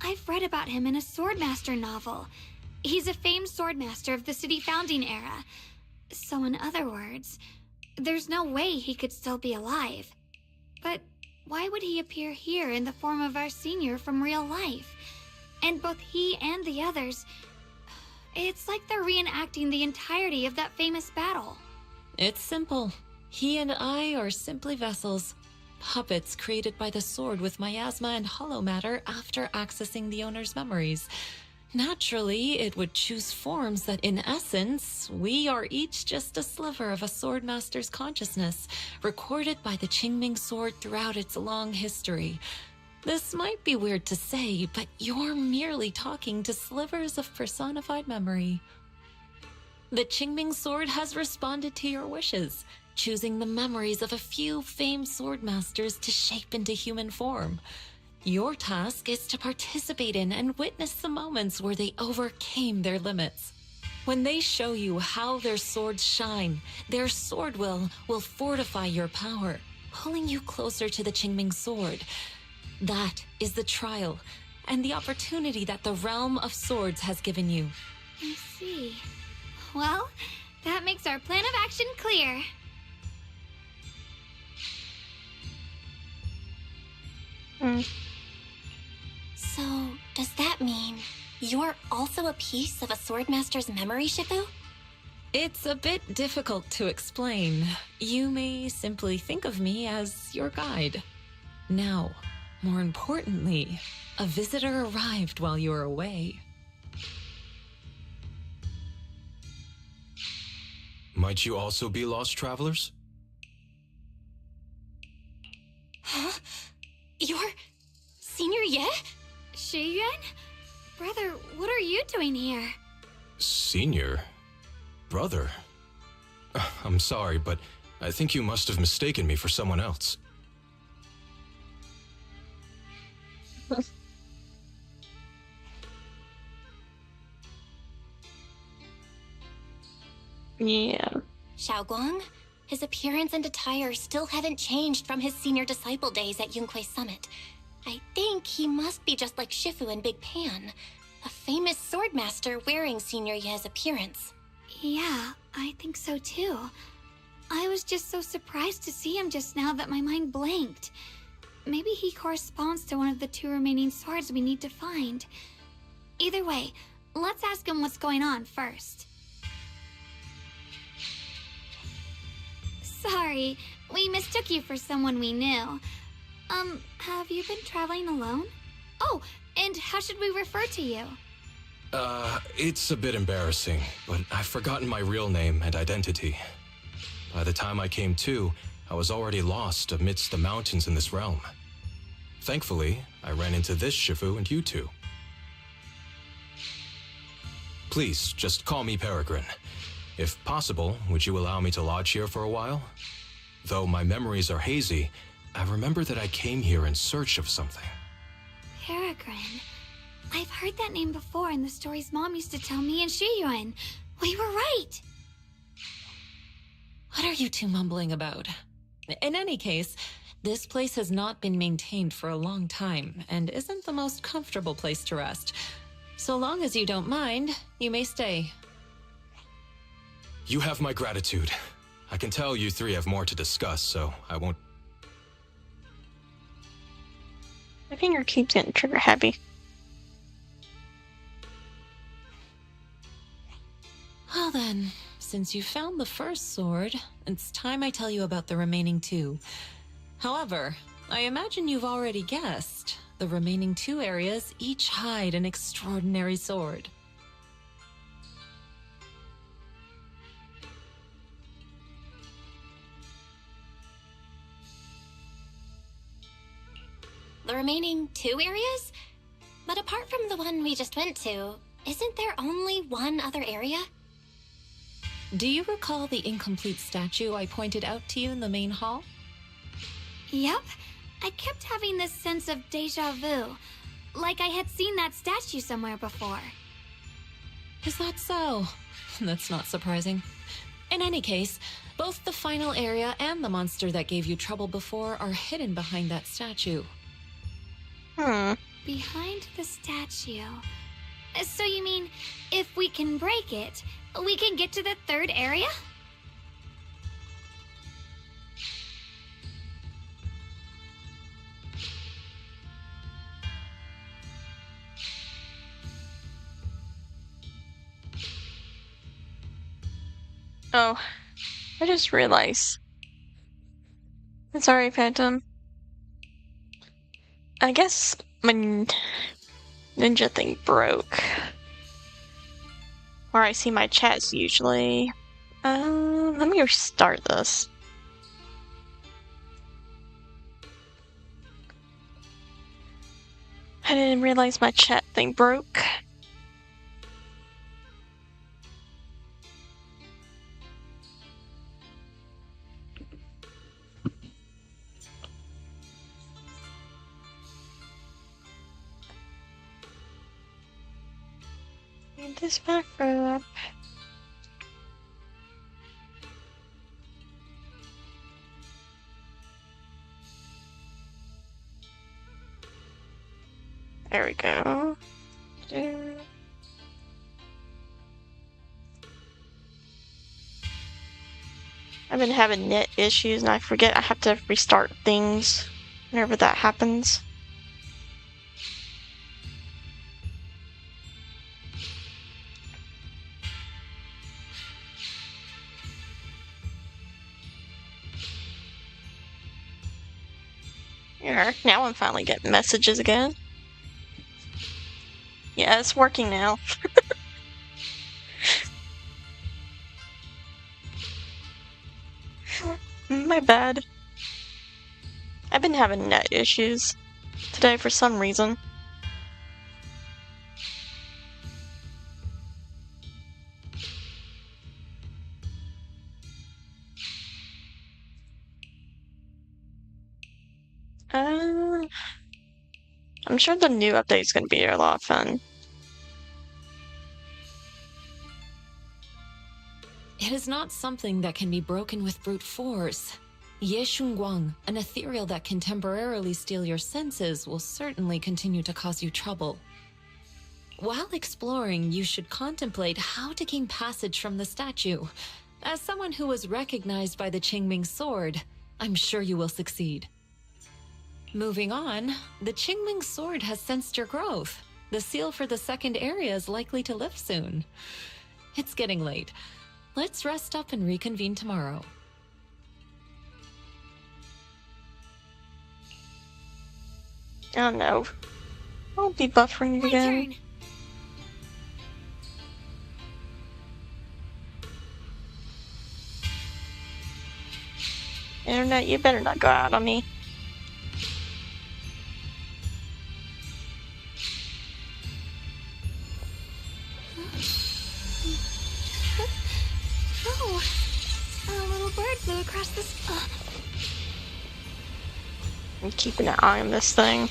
I've read about him in a Swordmaster novel. He's a famed swordmaster of the city founding era. So in other words, there's no way he could still be alive. But why would he appear here in the form of our senior from real life? And both he and the others, it's like they're reenacting the entirety of that famous battle. It's simple. He and I are simply vessels. Puppets created by the sword with miasma and hollow matter after accessing the owner's memories. Naturally, it would choose forms that, in essence, we are each just a sliver of a swordmaster's consciousness, recorded by the Qingming sword throughout its long history. This might be weird to say, but you're merely talking to slivers of personified memory. The Qingming sword has responded to your wishes, choosing the memories of a few famed swordmasters to shape into human form. Your task is to participate in and witness the moments where they overcame their limits. When they show you how their swords shine, their sword will fortify your power, pulling you closer to the Qingming sword. That is the trial and the opportunity that the realm of swords has given you. I see. Well, that makes our plan of action clear. So, does that mean you're also a piece of a swordmaster's memory, Shifu? It's a bit difficult to explain. You may simply think of me as your guide. Now, more importantly, a visitor arrived while you were away. Might you also be lost travelers? Huh? You're Senior Ye? Shiyuan? Brother, what are you doing here? Senior? Brother? I'm sorry, but I think you must have mistaken me for someone else. Yeah. Xiaoguang? His appearance and attire still haven't changed from his senior disciple days at Yunque Summit. I think he must be just like Shifu and Big Pan, a famous swordmaster wearing Senior Ye's appearance. Yeah, I think so too. I was just so surprised to see him just now that my mind blanked. Maybe he corresponds to one of the two remaining swords we need to find. Either way, let's ask him what's going on first. Sorry, we mistook you for someone we knew. Have you been traveling alone? Oh, and how should we refer to you? It's a bit embarrassing, but I've forgotten my real name and identity. By the time I came to, I was already lost amidst the mountains in this realm. Thankfully, I ran into this Shifu and you two. Please, just call me Peregrine. If possible, would you allow me to lodge here for a while? Though my memories are hazy, I remember that I came here in search of something. Peregrine. I've heard that name before in the stories Mom used to tell me and Shiyuan. We were right! What are you two mumbling about? In any case, this place has not been maintained for a long time and isn't the most comfortable place to rest. So long as you don't mind, you may stay. You have my gratitude. I can tell you three have more to discuss, so I won't... My finger keeps getting trigger happy. Well then, since you found the first sword, it's time I tell you about the remaining two. However, I imagine you've already guessed. The remaining 2 areas each hide an extraordinary sword. The remaining 2 areas? But apart from the one we just went to, isn't there only one other area? Do you recall the incomplete statue I pointed out to you in the main hall? Yep. I kept having this sense of deja vu. Like I had seen that statue somewhere before. Is that so? That's not surprising. In any case, both the final area and the monster that gave you trouble before are hidden behind that statue. Behind the statue. So you mean, if we can break it, we can get to the 3rd area? Oh, I just realized. Sorry, Phantom. I guess my ninja thing broke. Where I see my chats usually. Let me restart this. I didn't realize my chat thing broke. Need this back up. There we go. I've been having net issues and I forget I have to restart things whenever that happens. Here, now I'm finally getting messages again. Yeah, it's working now. My bad. I've been having net issues today for some reason. I'm sure the new update's gonna be a lot of fun. It is not something that can be broken with brute force. Ye Shunguang, an ethereal that can temporarily steal your senses, will certainly continue to cause you trouble. While exploring, you should contemplate how to gain passage from the statue. As someone who was recognized by the Qingming sword, I'm sure you will succeed. Moving on, the Qingming sword has sensed your growth. The seal for the 2nd area is likely to lift soon. It's getting late. Let's rest up and reconvene tomorrow. Oh no. I'll be buffering My again. turn. Internet, you better not go out on me. Oh, a little bird flew across this. I'm keeping an eye on this thing.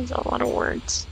That's a lot of words.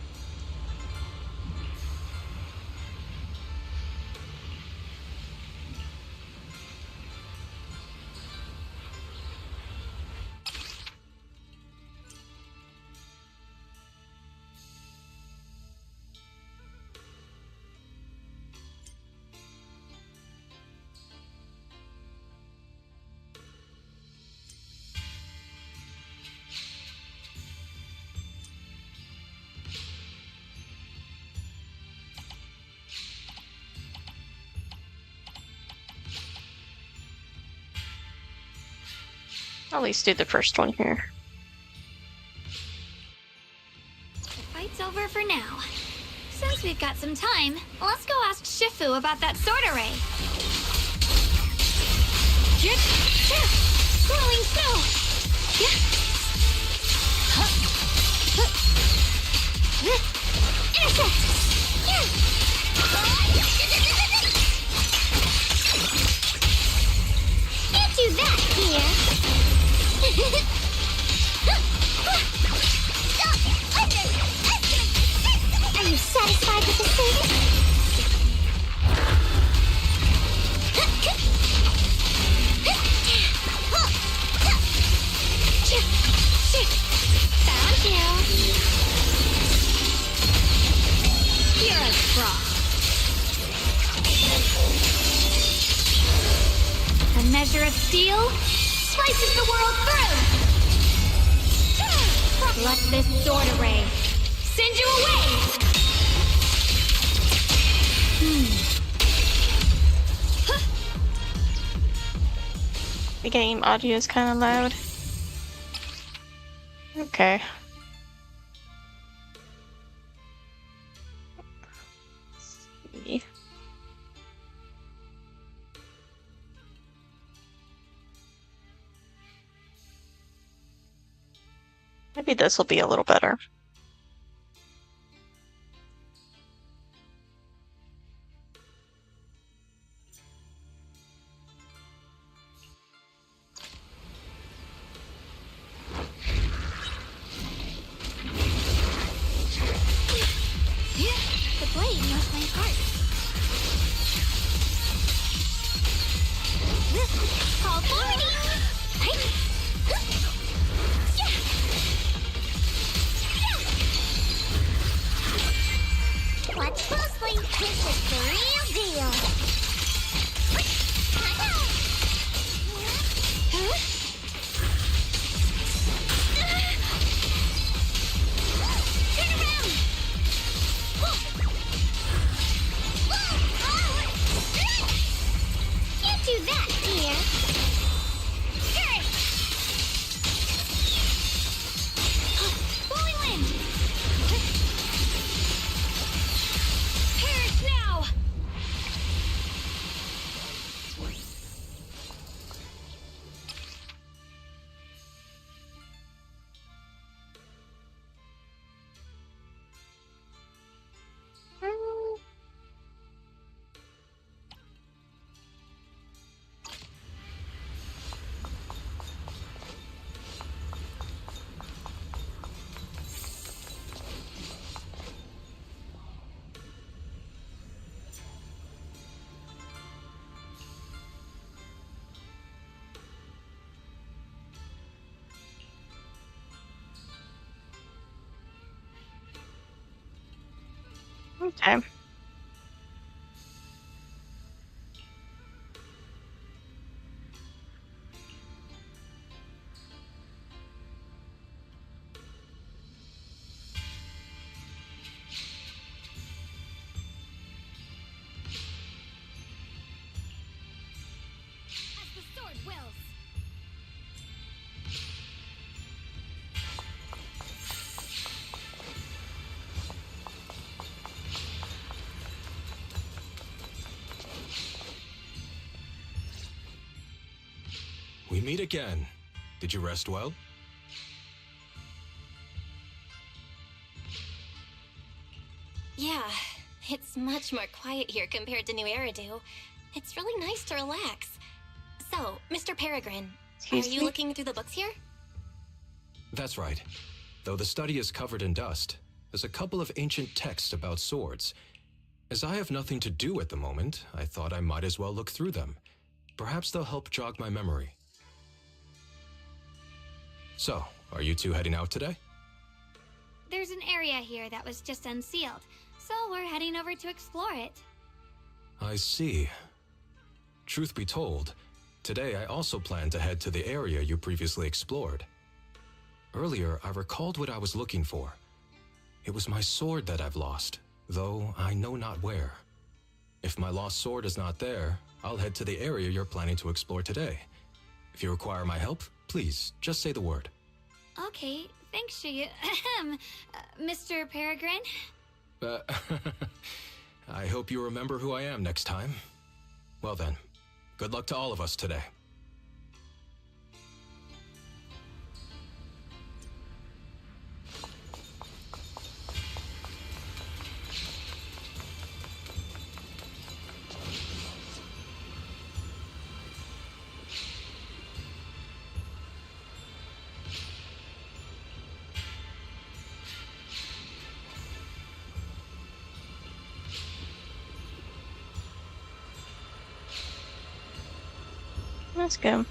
At least do the first one here. The fight's over for now. Since we've got some time, let's go ask Shifu about that sword array. Glowing snow! Can't do that, dear. Are you satisfied with the service? Found you. You're a fraud. A measure of steel slices the world through. Let this sword array send you away. The game audio is kind of loud. Okay. Let's see. Maybe this will be a little better. The blade knows my heart. Call forwarding. Watch closely. This is the real deal. Turn around. Can't do that, dear. Skirt. Blowing wind. Perish now. Okay. As the sword wills. We meet again. Did you rest well? Yeah, it's much more quiet here compared to New Eridu. It's really nice to relax. So, Mr. Peregrine, Excuse are you me? looking through the books here? That's right. Though the study is covered in dust, there's a couple of ancient texts about swords. As I have nothing to do at the moment, I thought I might as well look through them. Perhaps they'll help jog my memory. So, are you two heading out today? There's an area here that was just unsealed, so we're heading over to explore it. I see. Truth be told, today I also plan to head to the area you previously explored. Earlier, I recalled what I was looking for. It was my sword that I've lost, though I know not where. If my lost sword is not there, I'll head to the area you're planning to explore today. If you require my help, please, just say the word. Okay, thanks, Mr. Peregrine. I hope you remember who I am next time. Well then, good luck to all of us today. Let's go.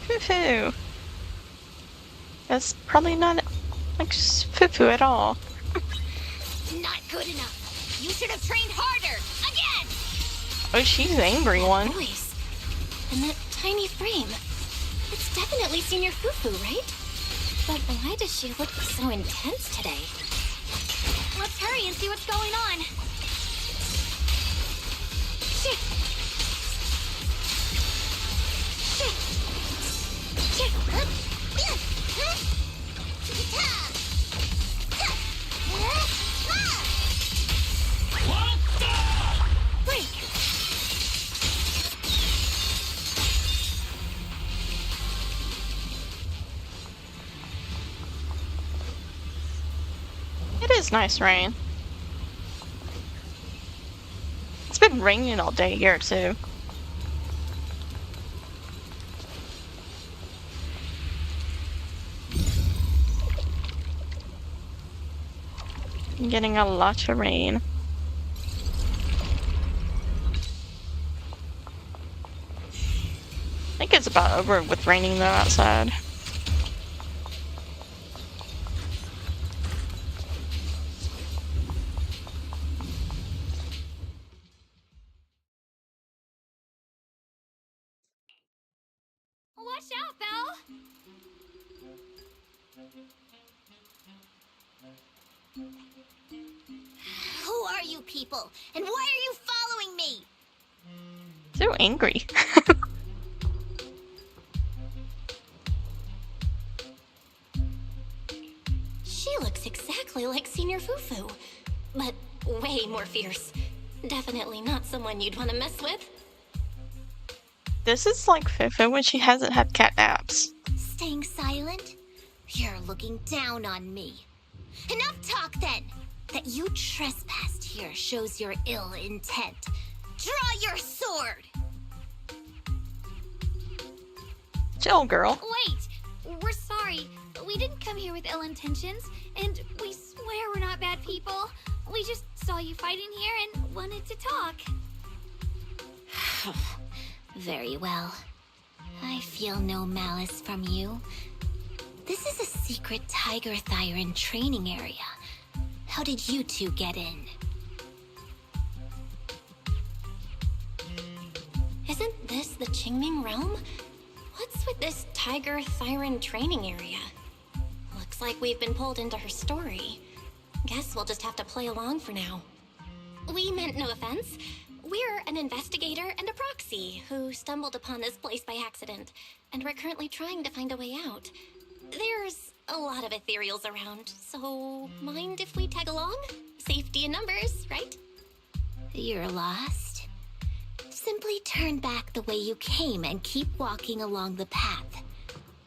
Foo-foo. That's probably not like foo-foo at all. Not good enough. You should have trained harder. Again! Oh, she's the angry one. Voice. And that tiny frame. It's definitely Senior Fufu, right? But why does she look so intense today? Let's hurry and see what's going on. Shit! Break! It is nice rain. It's been raining all day here too. I'm getting a lot of rain. I think it's about over with raining though outside. Watch out, Belle! Who are you people? And why are you following me? So angry. She looks exactly like Senior Fufu, but way more fierce. Definitely not someone you'd want to mess with. This is like Fifa when she hasn't had cat naps. Staying silent? You're looking down on me. Enough talk then! That you trespassed here shows your ill intent. Draw your sword! Chill, girl. Wait! We're sorry. We didn't come here with ill intentions, and we swear we're not bad people. We just saw you fighting here and wanted to talk. Very well. I feel no malice from you. This is a secret Tiger Thyron training area. How did you two get in? Isn't this the Qingming realm? What's with this Tiger Thyron training area? Looks like we've been pulled into her story. Guess we'll just have to play along for now. We meant no offense. We're an investigator and a proxy who stumbled upon this place by accident, and we're currently trying to find a way out. There's a lot of ethereals around, so mind if we tag along? Safety in numbers, right? You're lost? Simply turn back the way you came and keep walking along the path.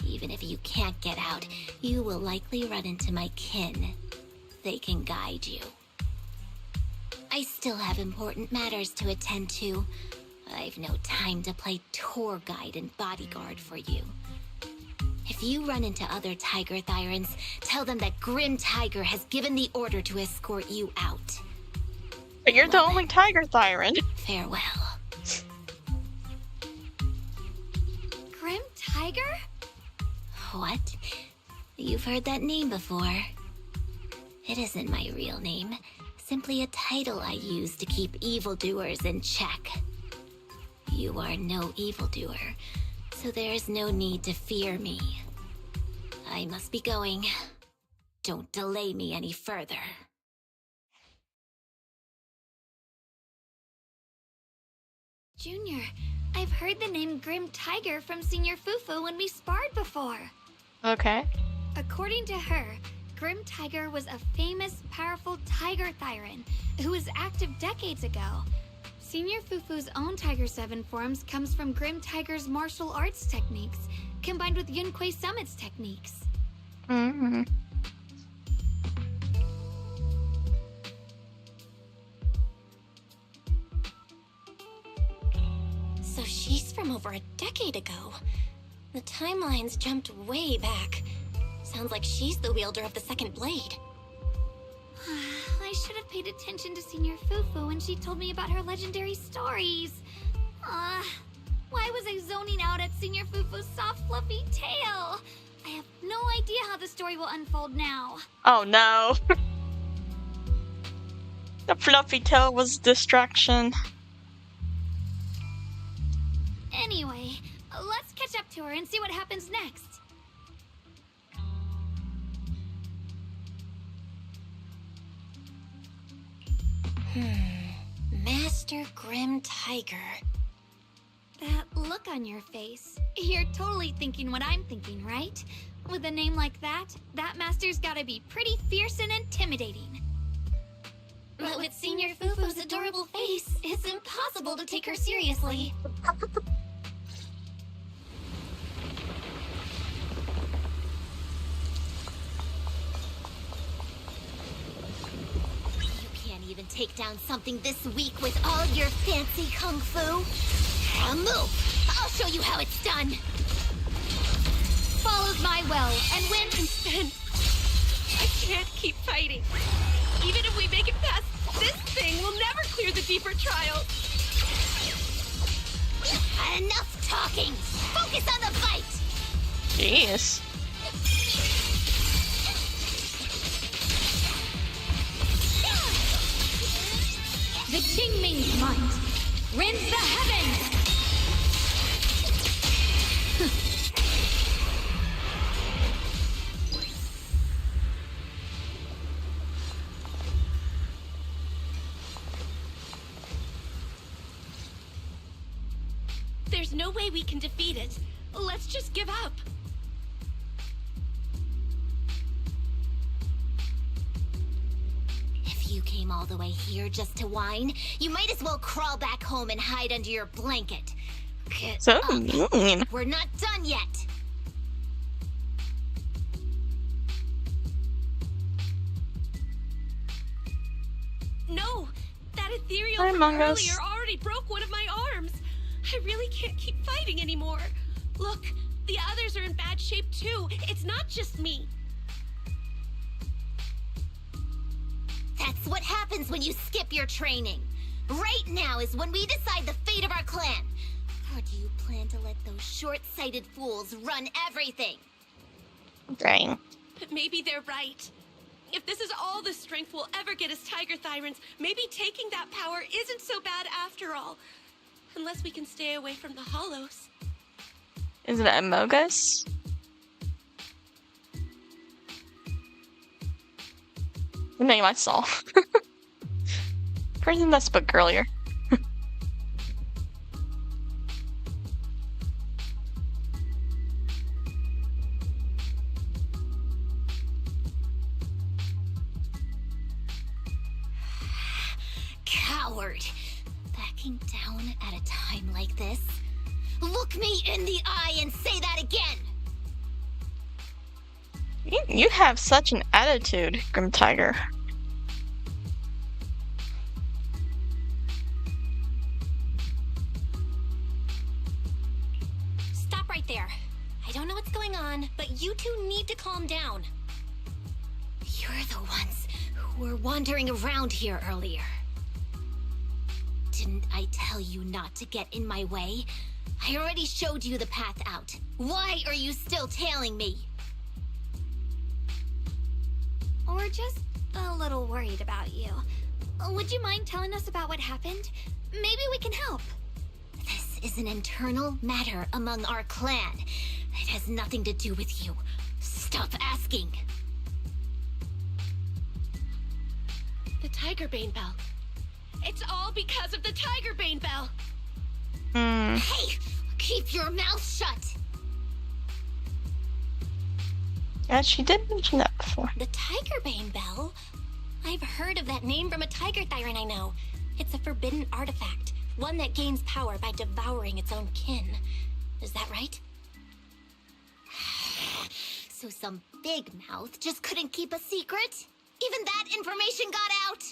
Even if you can't get out, you will likely run into my kin. they can guide you. I still have important matters to attend to. I've no time to play tour guide and bodyguard for you. If you run into other Tiger Thyrans, tell them that Grim Tiger has given the order to escort you out. But you're the only Tiger Thyran. Farewell. Grim Tiger? What? You've heard that name before. It isn't my real name. Simply a title I use to keep evildoers in check. You are no evildoer, so there is no need to fear me. I must be going. Don't delay me any further. Junior, I've heard the name Grim Tiger from Senior Fufu when we sparred before. Okay. According to her, Grim Tiger was a famous, powerful Tiger Thyran who was active decades ago. Senior Fufu's own Tiger 7 forms comes from Grim Tiger's martial arts techniques, combined with Yunquei Summit's techniques. Mm-hmm. So she's from over a decade ago. The timelines jumped way back. Sounds like she's the wielder of the second blade. I should have paid attention to Senior Fufu when she told me about her legendary stories. Why was I zoning out at Senior Fufu's soft, fluffy tail? I have no idea how the story will unfold now. Oh no. The fluffy tail was a distraction. Anyway, let's catch up to her and see what happens next. Master Grim Tiger. That look on your face. You're totally thinking what I'm thinking, right? With a name like that master's gotta be pretty fierce and intimidating. But with Senior Fufu's adorable face, it's impossible to take her seriously. Even take down something this weak with all your fancy kung fu? Now move! I'll show you how it's done! Follows my will, and when Instead, I can't keep fighting. Even if we make it past this thing, we'll never clear the deeper trials. Enough talking! Focus on the fight! Jeez. the Qingming's might rends the heavens! There's no way we can defeat it. Let's just give up. If you came all the way here just to whine, you might as well crawl back home and hide under your blanket. Get So up. mean. We're not done yet. No! That ethereal Hi, from Mongoose. earlier already broke one of my arms. I really can't keep fighting anymore. Look, the others are in bad shape too. It's not just me. That's what happens when you skip your training. Right now is when we decide the fate of our clan. Or do you plan to let those short-sighted fools run everything? Dang. But maybe they're right. If this is all the strength we'll ever get as Tiger Thyrans, maybe taking that power isn't so bad after all. Unless we can stay away from the Hollows. Is it a Mogus? The name I saw. First in this book earlier. Coward! Backing down at a time like this? Look me in the eye and say that again! You have such an attitude, Grim Tiger. Stop right there. I don't know what's going on, but you two need to calm down. You're the ones who were wandering around here earlier. Didn't I tell you not to get in my way? I already showed you the path out. Why are you still tailing me? We're just a little worried about you. Would you mind telling us about what happened? Maybe we can help. This is an internal matter among our clan. It has nothing to do with you. Stop asking. The Tigerbane Bell. It's all because of the Tigerbane Bell. Hey, keep your mouth shut. Yeah, she did mention that before. The Tigerbane Bell? I've heard of that name from a tiger thyran I know. It's a forbidden artifact, one that gains power by devouring its own kin. Is that right? So some big mouth just couldn't keep a secret? Even that information got out?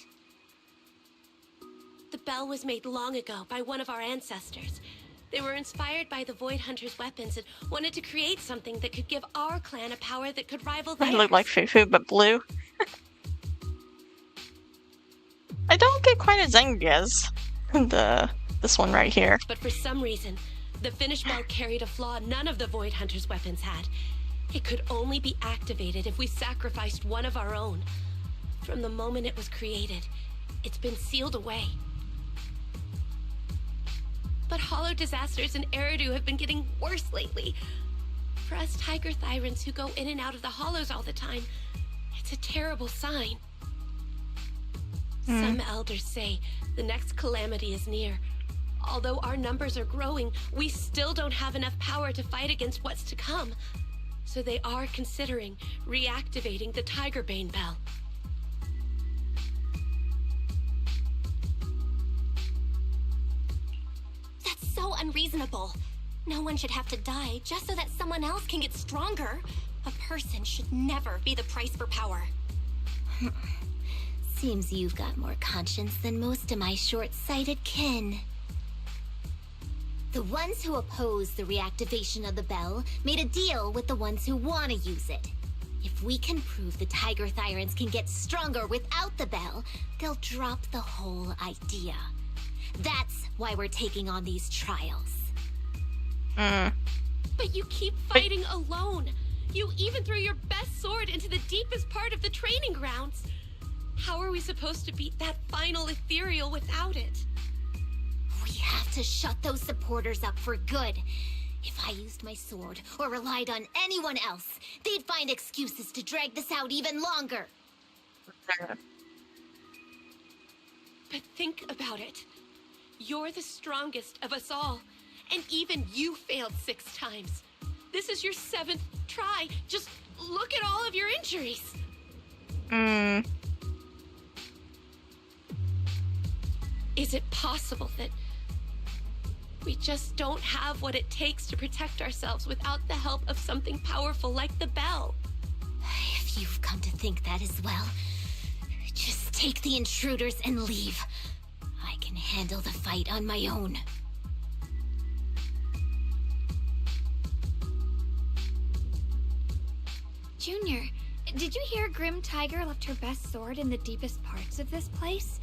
The bell was made long ago by one of our ancestors. They were inspired by the Void Hunter's weapons and wanted to create something that could give our clan a power that could rival theirs. They look like Fufu, but blue. I don't get quite as angry as this one right here. But for some reason, the finished bell carried a flaw none of the Void Hunter's weapons had. It could only be activated if we sacrificed one of our own. From the moment it was created, it's been sealed away. But hollow disasters in Eridu have been getting worse lately. For us tiger thyrans who go in and out of the hollows all the time, it's a terrible sign. Some elders say the next calamity is near. Although our numbers are growing, we still don't have enough power to fight against what's to come. So they are considering reactivating the Tigerbane Bell. That's so unreasonable. No one should have to die just so that someone else can get stronger. A person should never be the price for power. Seems you've got more conscience than most of my short-sighted kin. The ones who oppose the reactivation of the bell made a deal with the ones who want to use it. If we can prove the Tiger Thyrans can get stronger without the bell, they'll drop the whole idea. That's why we're taking on these trials. But you keep fighting alone. You even threw your best sword into the deepest part of the training grounds. How are we supposed to beat that final ethereal without it? We have to shut those supporters up for good. If I used my sword or relied on anyone else, they'd find excuses to drag this out even longer. But think about it. You're the strongest of us all, and even you failed 6 times. This is your 7th try. Just look at all of your injuries. Is it possible that we just don't have what it takes to protect ourselves without the help of something powerful like the bell? If you've come to think that as well, just take the intruders and leave. I can handle the fight on my own. Junior, did you hear Grim Tiger left her best sword in the deepest parts of this place?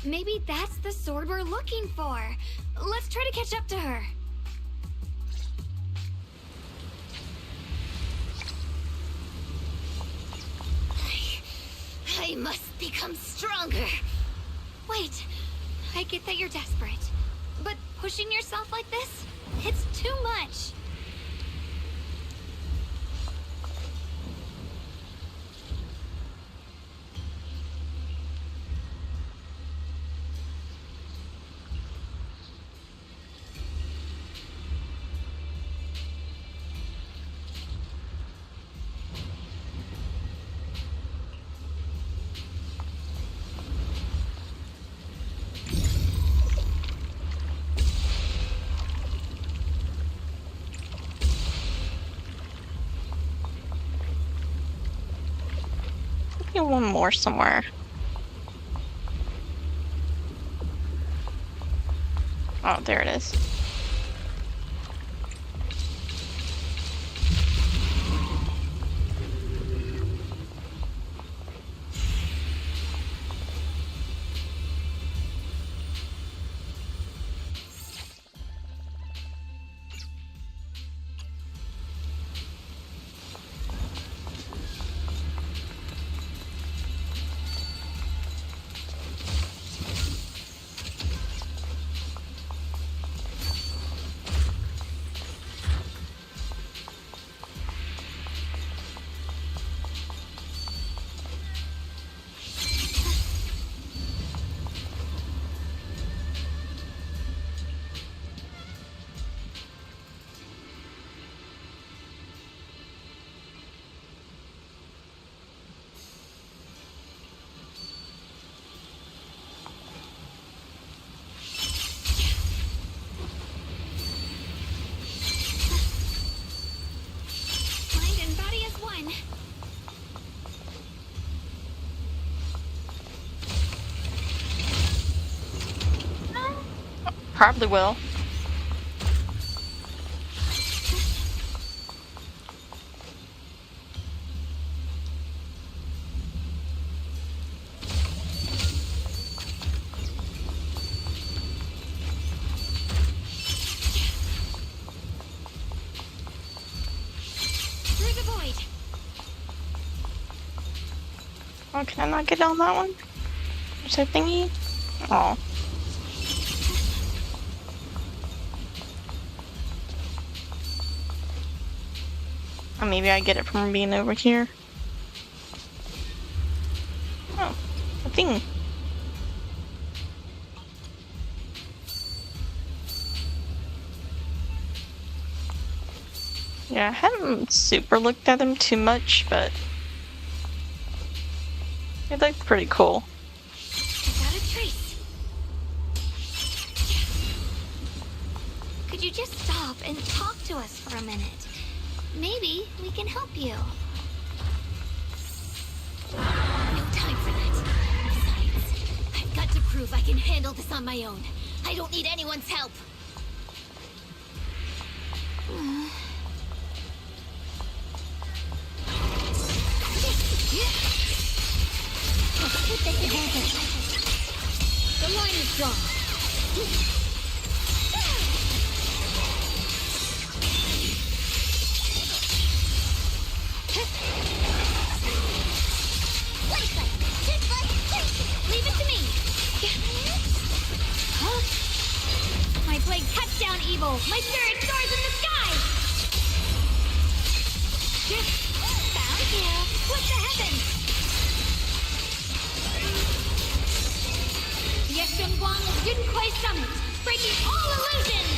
Maybe that's the sword we're looking for. Let's try to catch up to her. I must become stronger. Wait, I get that you're desperate, but pushing yourself like this, it's too much. one more somewhere. Oh, there it is. Mind and body as one. Probably will. Through the void. Oh, can I not get on that one? Is that thingy? Oh. Or maybe I get it from being over here. Oh, a thing. Yeah, I haven't super looked at them too much, but it looked pretty cool. I got a trace. Could you just stop and talk to us for a minute? Maybe we can help you. No time for that. Besides, I've got to prove I can handle this on my own. I don't need anyone's help. Let's put this advantage. The line is drawn. Leave it to me. Huh? My blade cuts down evil. My spirit soars in the sky. Found you. Split the heavens. The Extreme Guang of Yunquai Summit, breaking all illusions.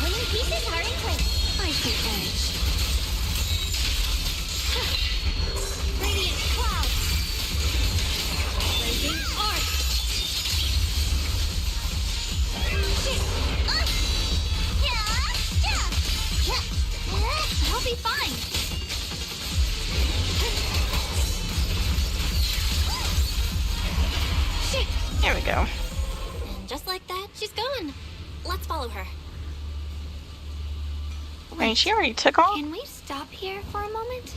Winning pieces are in place. I see edge. Radiant clouds. Blazing arc. I'll be fine. There we go. And just like that, she's gone. Let's follow her. I mean, she already took off. Can we stop here for a moment?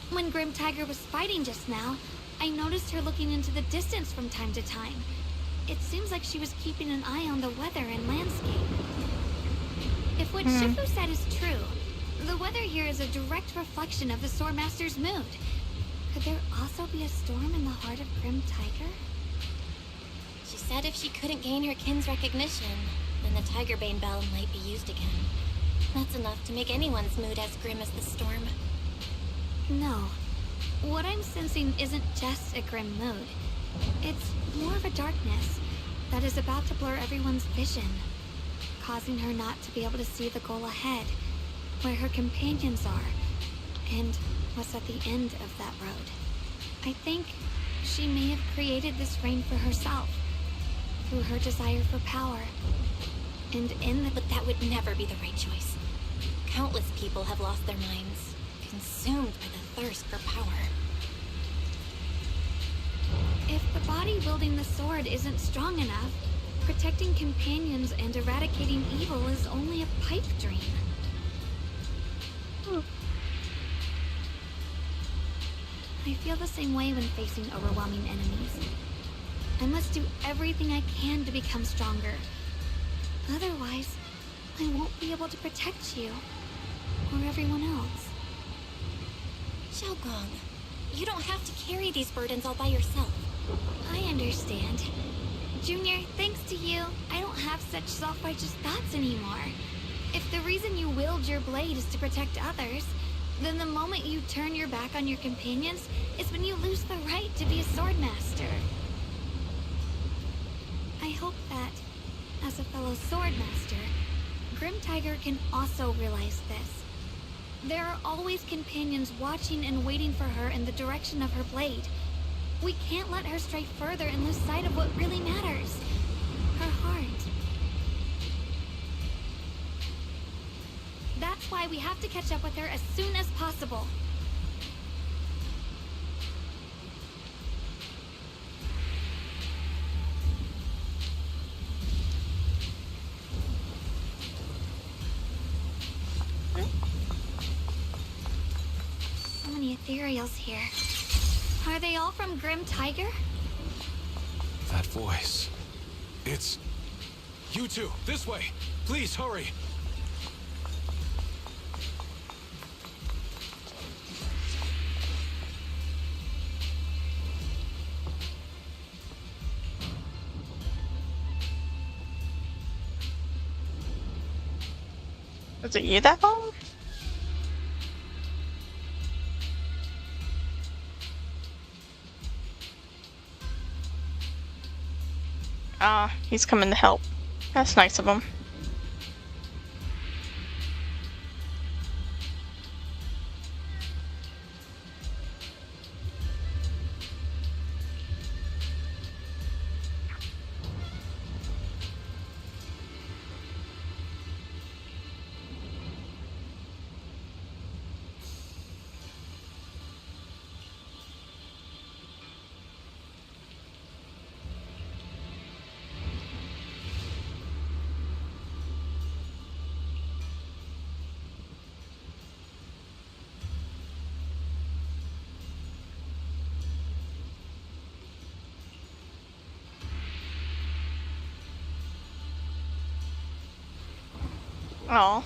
When Grim Tiger was fighting just now, I noticed her looking into the distance from time to time. It seems like she was keeping an eye on the weather and landscape. If what Shifu said is true, the weather here is a direct reflection of the Swordmaster's mood. Could there also be a storm in the heart of Grim Tiger? She said if she couldn't gain her kin's recognition, then the Tigerbane Bell might be used again. That's enough to make anyone's mood as grim as the storm. No. What I'm sensing isn't just a grim mood. It's more of a darkness that is about to blur everyone's vision. causing her not to be able to see the goal ahead, where her companions are, and what's at the end of that road. I think she may have created this reign for herself, through her desire for power. And But that would never be the right choice. Countless people have lost their minds, consumed by the thirst for power. If the body wielding the sword isn't strong enough, protecting companions and eradicating evil is only a pipe dream. I feel the same way when facing overwhelming enemies. I must do everything I can to become stronger. Otherwise, I won't be able to protect you, or everyone else. Xiaogong, you don't have to carry these burdens all by yourself. I understand. Junior, thanks to you, I don't have such self-righteous thoughts anymore. If the reason you wield your blade is to protect others, then the moment you turn your back on your companions is when you lose the right to be a swordmaster. I hope that, as a fellow swordmaster, Grim Tiger can also realize this. There are always companions watching and waiting for her in the direction of her blade. We can't let her stray further and lose sight of what really matters. Her heart. That's why we have to catch up with her as soon as possible. So many ethereals here. Are they all from Grim Tiger? That voice. It's... You two, this way! Please, hurry! Was it you that phone? Ah, he's coming to help. That's nice of him. Oh.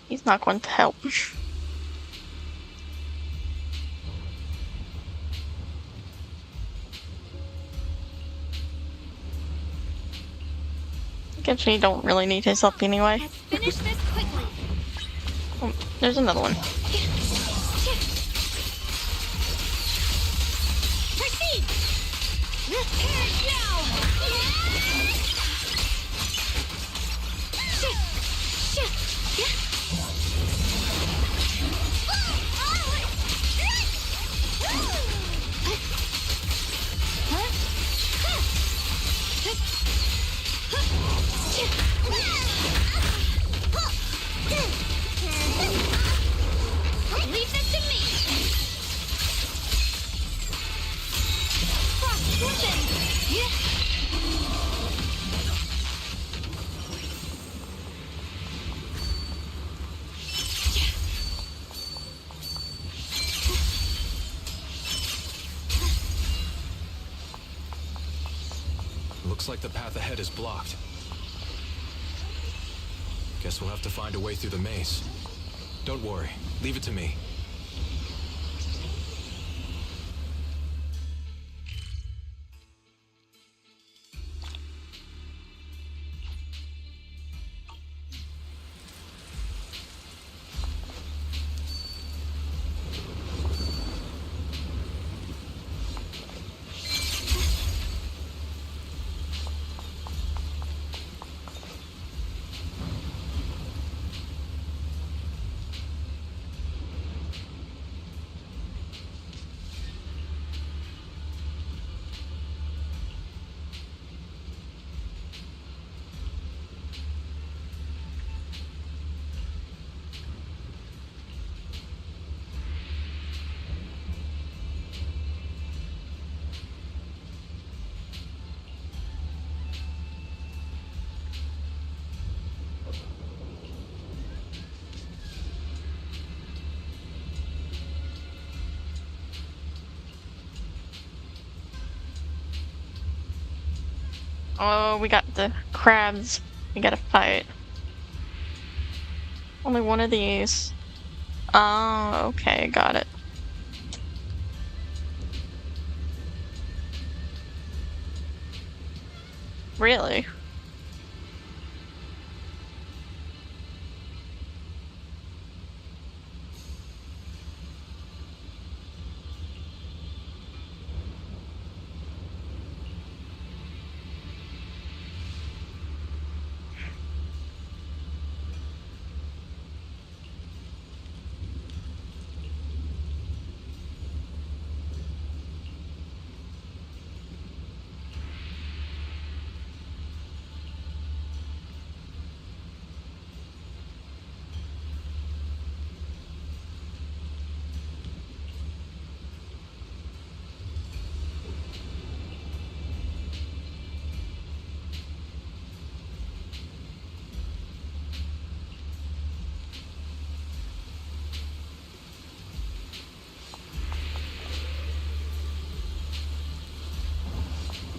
He's not going to help. Guess we don't really need his help anyway. Let's finish this quickly. Oh, there's another one. Proceed! Now! Leave this to me! Frost Looks like the path ahead is blocked. Guess we'll have to find a way through the maze. Don't worry, leave it to me. Oh, we got the crabs. We gotta fight. Only one of these. Oh, okay, got it. Really?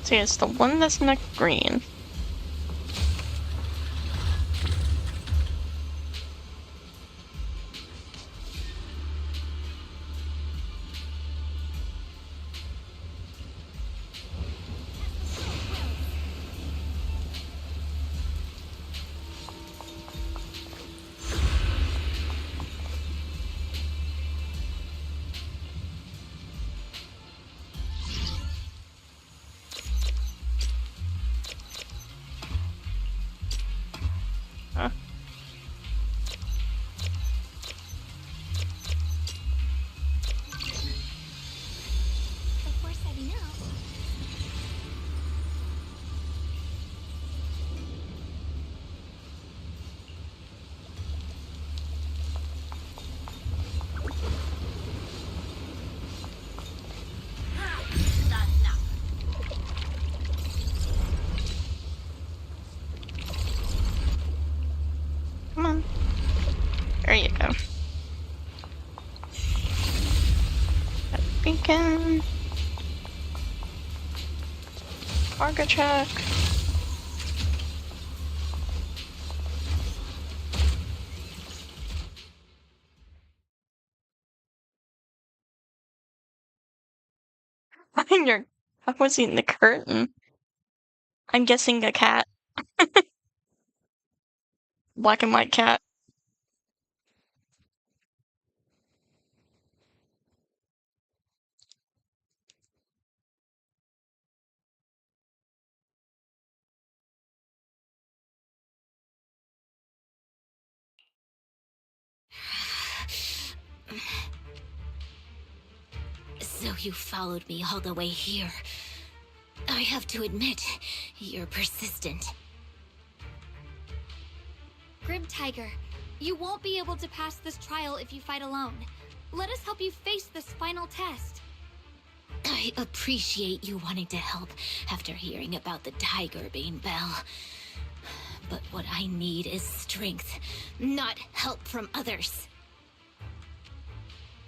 See, it's the one that's not green. Huh? Before setting out, Come on. There you go. Got a beacon. Cargo check. I was eating the curtain. I'm guessing a cat. Black and white cat. So you followed me all the way here. I have to admit, you're persistent. Grim Tiger, you won't be able to pass this trial if you fight alone. Let us help you face this final test. I appreciate you wanting to help after hearing about the Tiger Bane Bell. But what I need is strength, not help from others.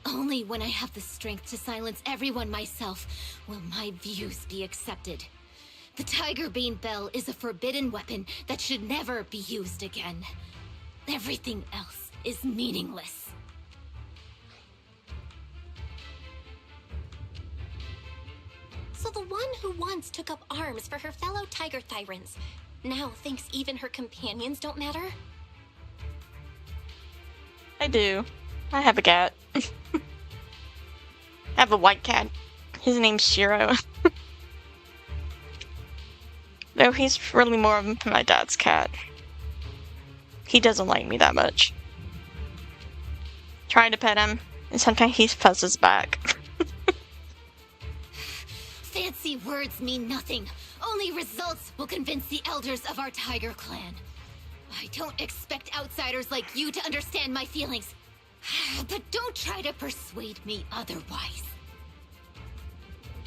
Only when I have the strength to silence everyone myself will my views be accepted. The Tiger Bane Bell is a forbidden weapon that should never be used again. Everything else is meaningless. So the one who once took up arms for her fellow Tiger Thyrans now thinks even her companions don't matter? I do. I have a cat. I have a white cat. His name's Shiro. No, he's really more of my dad's cat. He doesn't like me that much. Try to pet him, and sometimes he fuzzes back. Fancy words mean nothing. Only results will convince the elders of our Tiger Clan. I don't expect outsiders like you to understand my feelings. But don't try to persuade me otherwise.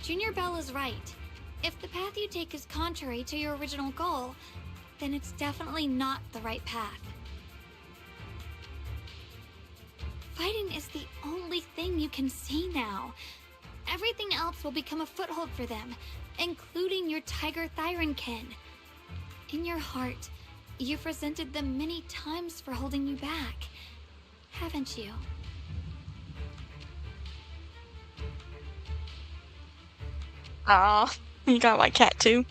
Junior Bell is right. If the path you take is contrary to your original goal, then it's definitely not the right path. Fighting is the only thing you can see now. Everything else will become a foothold for them, including your Tiger Thyran kin. In your heart, you've resented them many times for holding you back, haven't you? Aw, you got my cat too.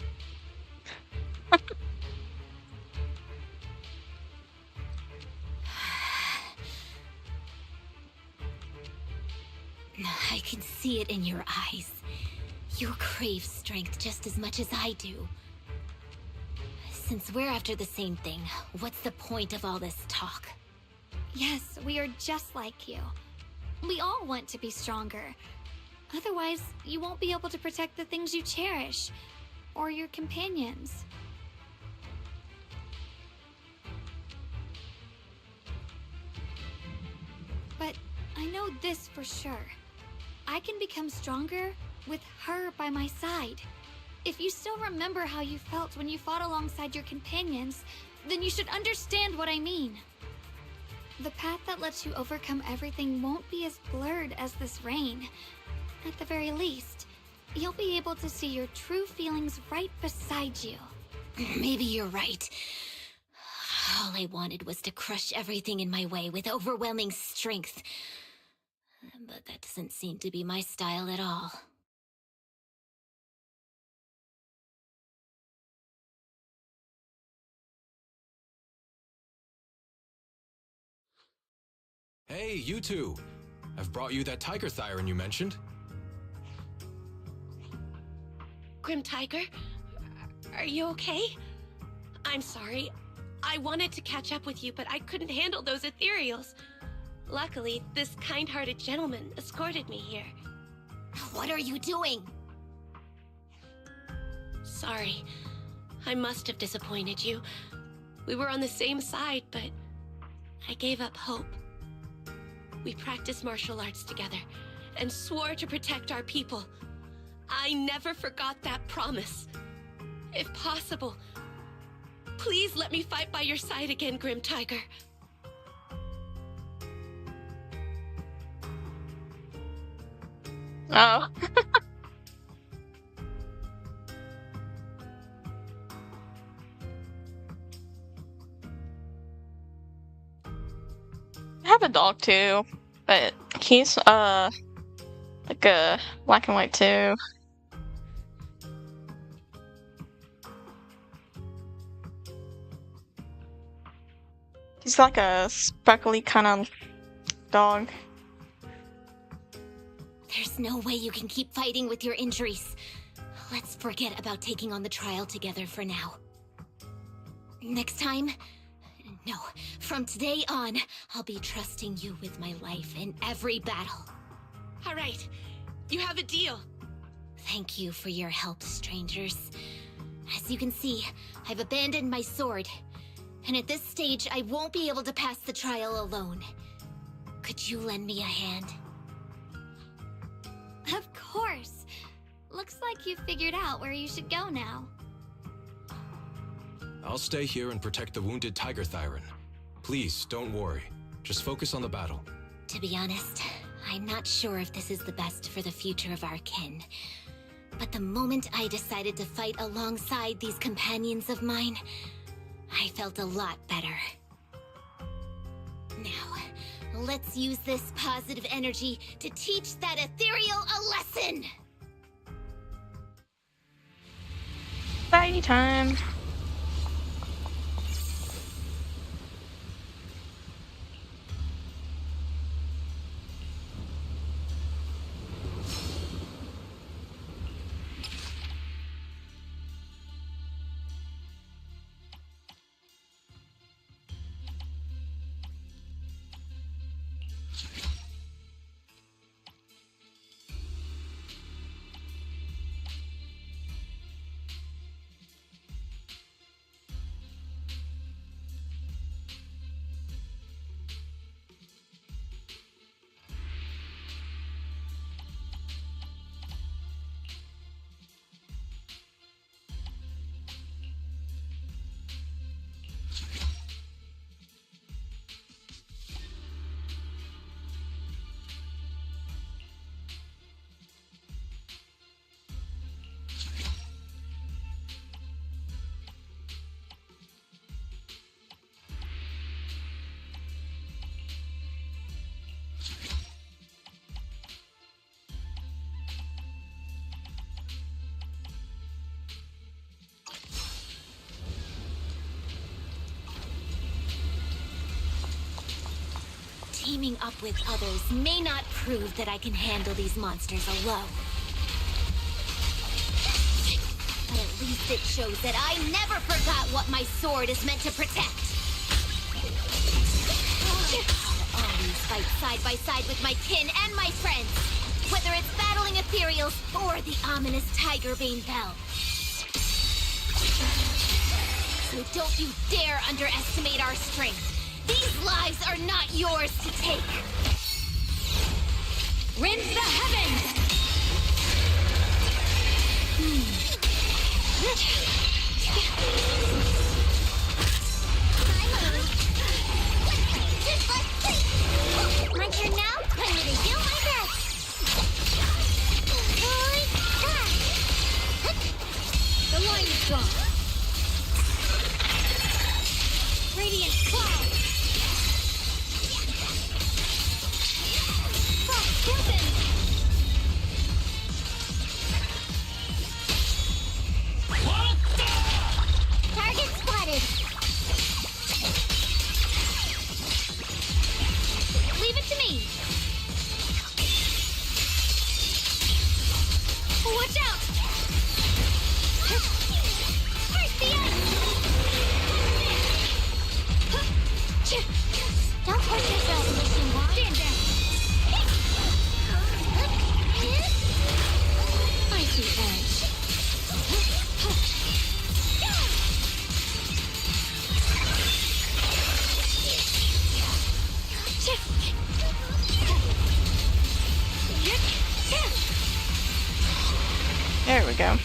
I can see it in your eyes. You crave strength just as much as I do. Since we're after the same thing, what's the point of all this talk? Yes, we are just like you. We all want to be stronger. Otherwise, you won't be able to protect the things you cherish, or your companions. But I know this for sure. I can become stronger with her by my side. If you still remember how you felt when you fought alongside your companions, then you should understand what I mean. The path that lets you overcome everything won't be as blurred as this rain. At the very least, you'll be able to see your true feelings right beside you. Maybe you're right. All I wanted was to crush everything in my way with overwhelming strength. But that doesn't seem to be my style at all. Hey, you two! I've brought you that tiger thyron you mentioned. Grim Tiger, are you okay? I'm sorry. I wanted to catch up with you, but I couldn't handle those ethereals. Luckily, this kind-hearted gentleman escorted me here. What are you doing? Sorry. I must have disappointed you. We were on the same side, but I gave up hope. We practiced martial arts together and swore to protect our people. I never forgot that promise. If possible, please let me fight by your side again, Grim Tiger. Oh. I have a dog too, but he's like a black and white too. He's like a speckly kind of dog. There's no way you can keep fighting with your injuries. Let's forget about taking on the trial together for now. Next time? No, from today on, I'll be trusting you with my life in every battle. All right, you have a deal. Thank you for your help, strangers. As you can see, I've abandoned my sword. And at this stage, I won't be able to pass the trial alone. Could you lend me a hand? Of course. Looks like you've figured out where you should go now. I'll stay here and protect the wounded tiger thyron. Please, don't worry. Just focus on the battle. To be honest, I'm not sure if this is the best for the future of our kin. But the moment I decided to fight alongside these companions of mine, I felt a lot better. Now, let's use this positive energy to teach that ethereal a lesson! Fighty time. teaming up with others may not prove that I can handle these monsters alone. But at least it shows that I never forgot what my sword is meant to protect. I'll always fight side by side with my kin and my friends, whether it's battling ethereals or the ominous Tigerbane Bell. So don't you dare underestimate our strength. These lives are not yours to take. Rend the heavens! My turn now? I'm gonna do my best. The line is gone. Radiant cloud. Frost broken. Target spotted. Leave it to me. Watch out. Break the ice. Don't push yourself, Mission One. Stand down. Icy edge. There we go.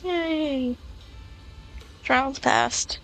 Yay! Trials passed.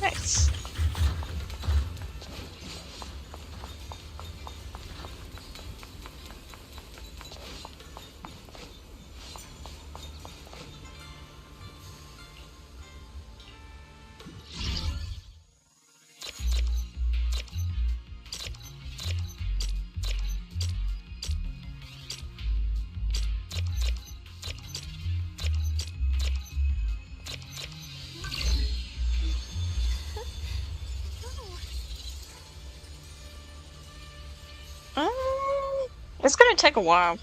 Nice. It's gonna take a while.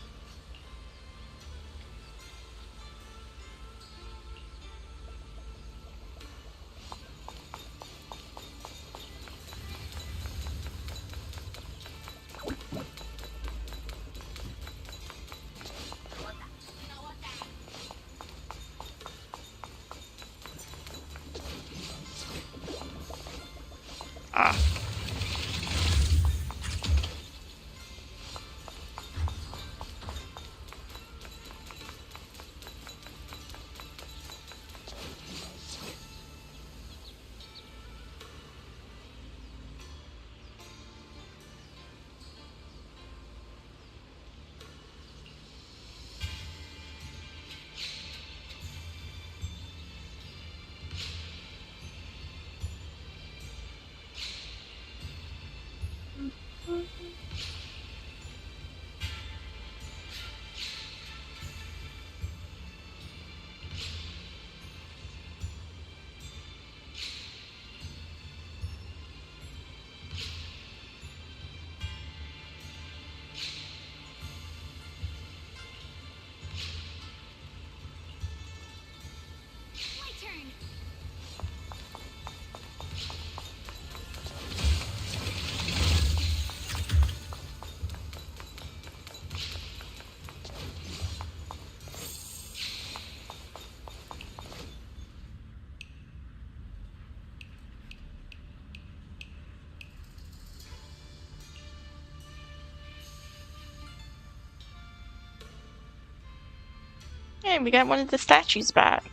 Ah. Yay, we got one of the statues back.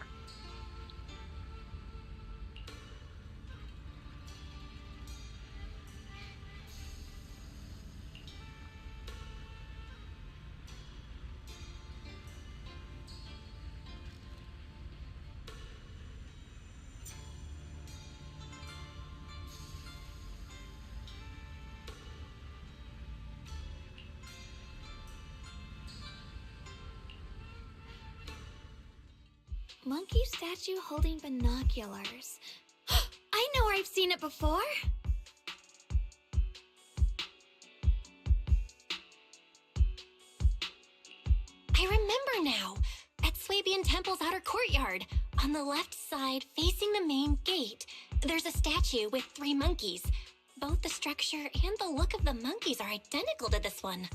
Monkey statue holding binoculars. I know where I've seen it before. I remember now. At Swabian Temple's outer courtyard. On the left side, facing the main gate, there's a statue with 3 monkeys. Both the structure and the look of the monkeys are identical to this one.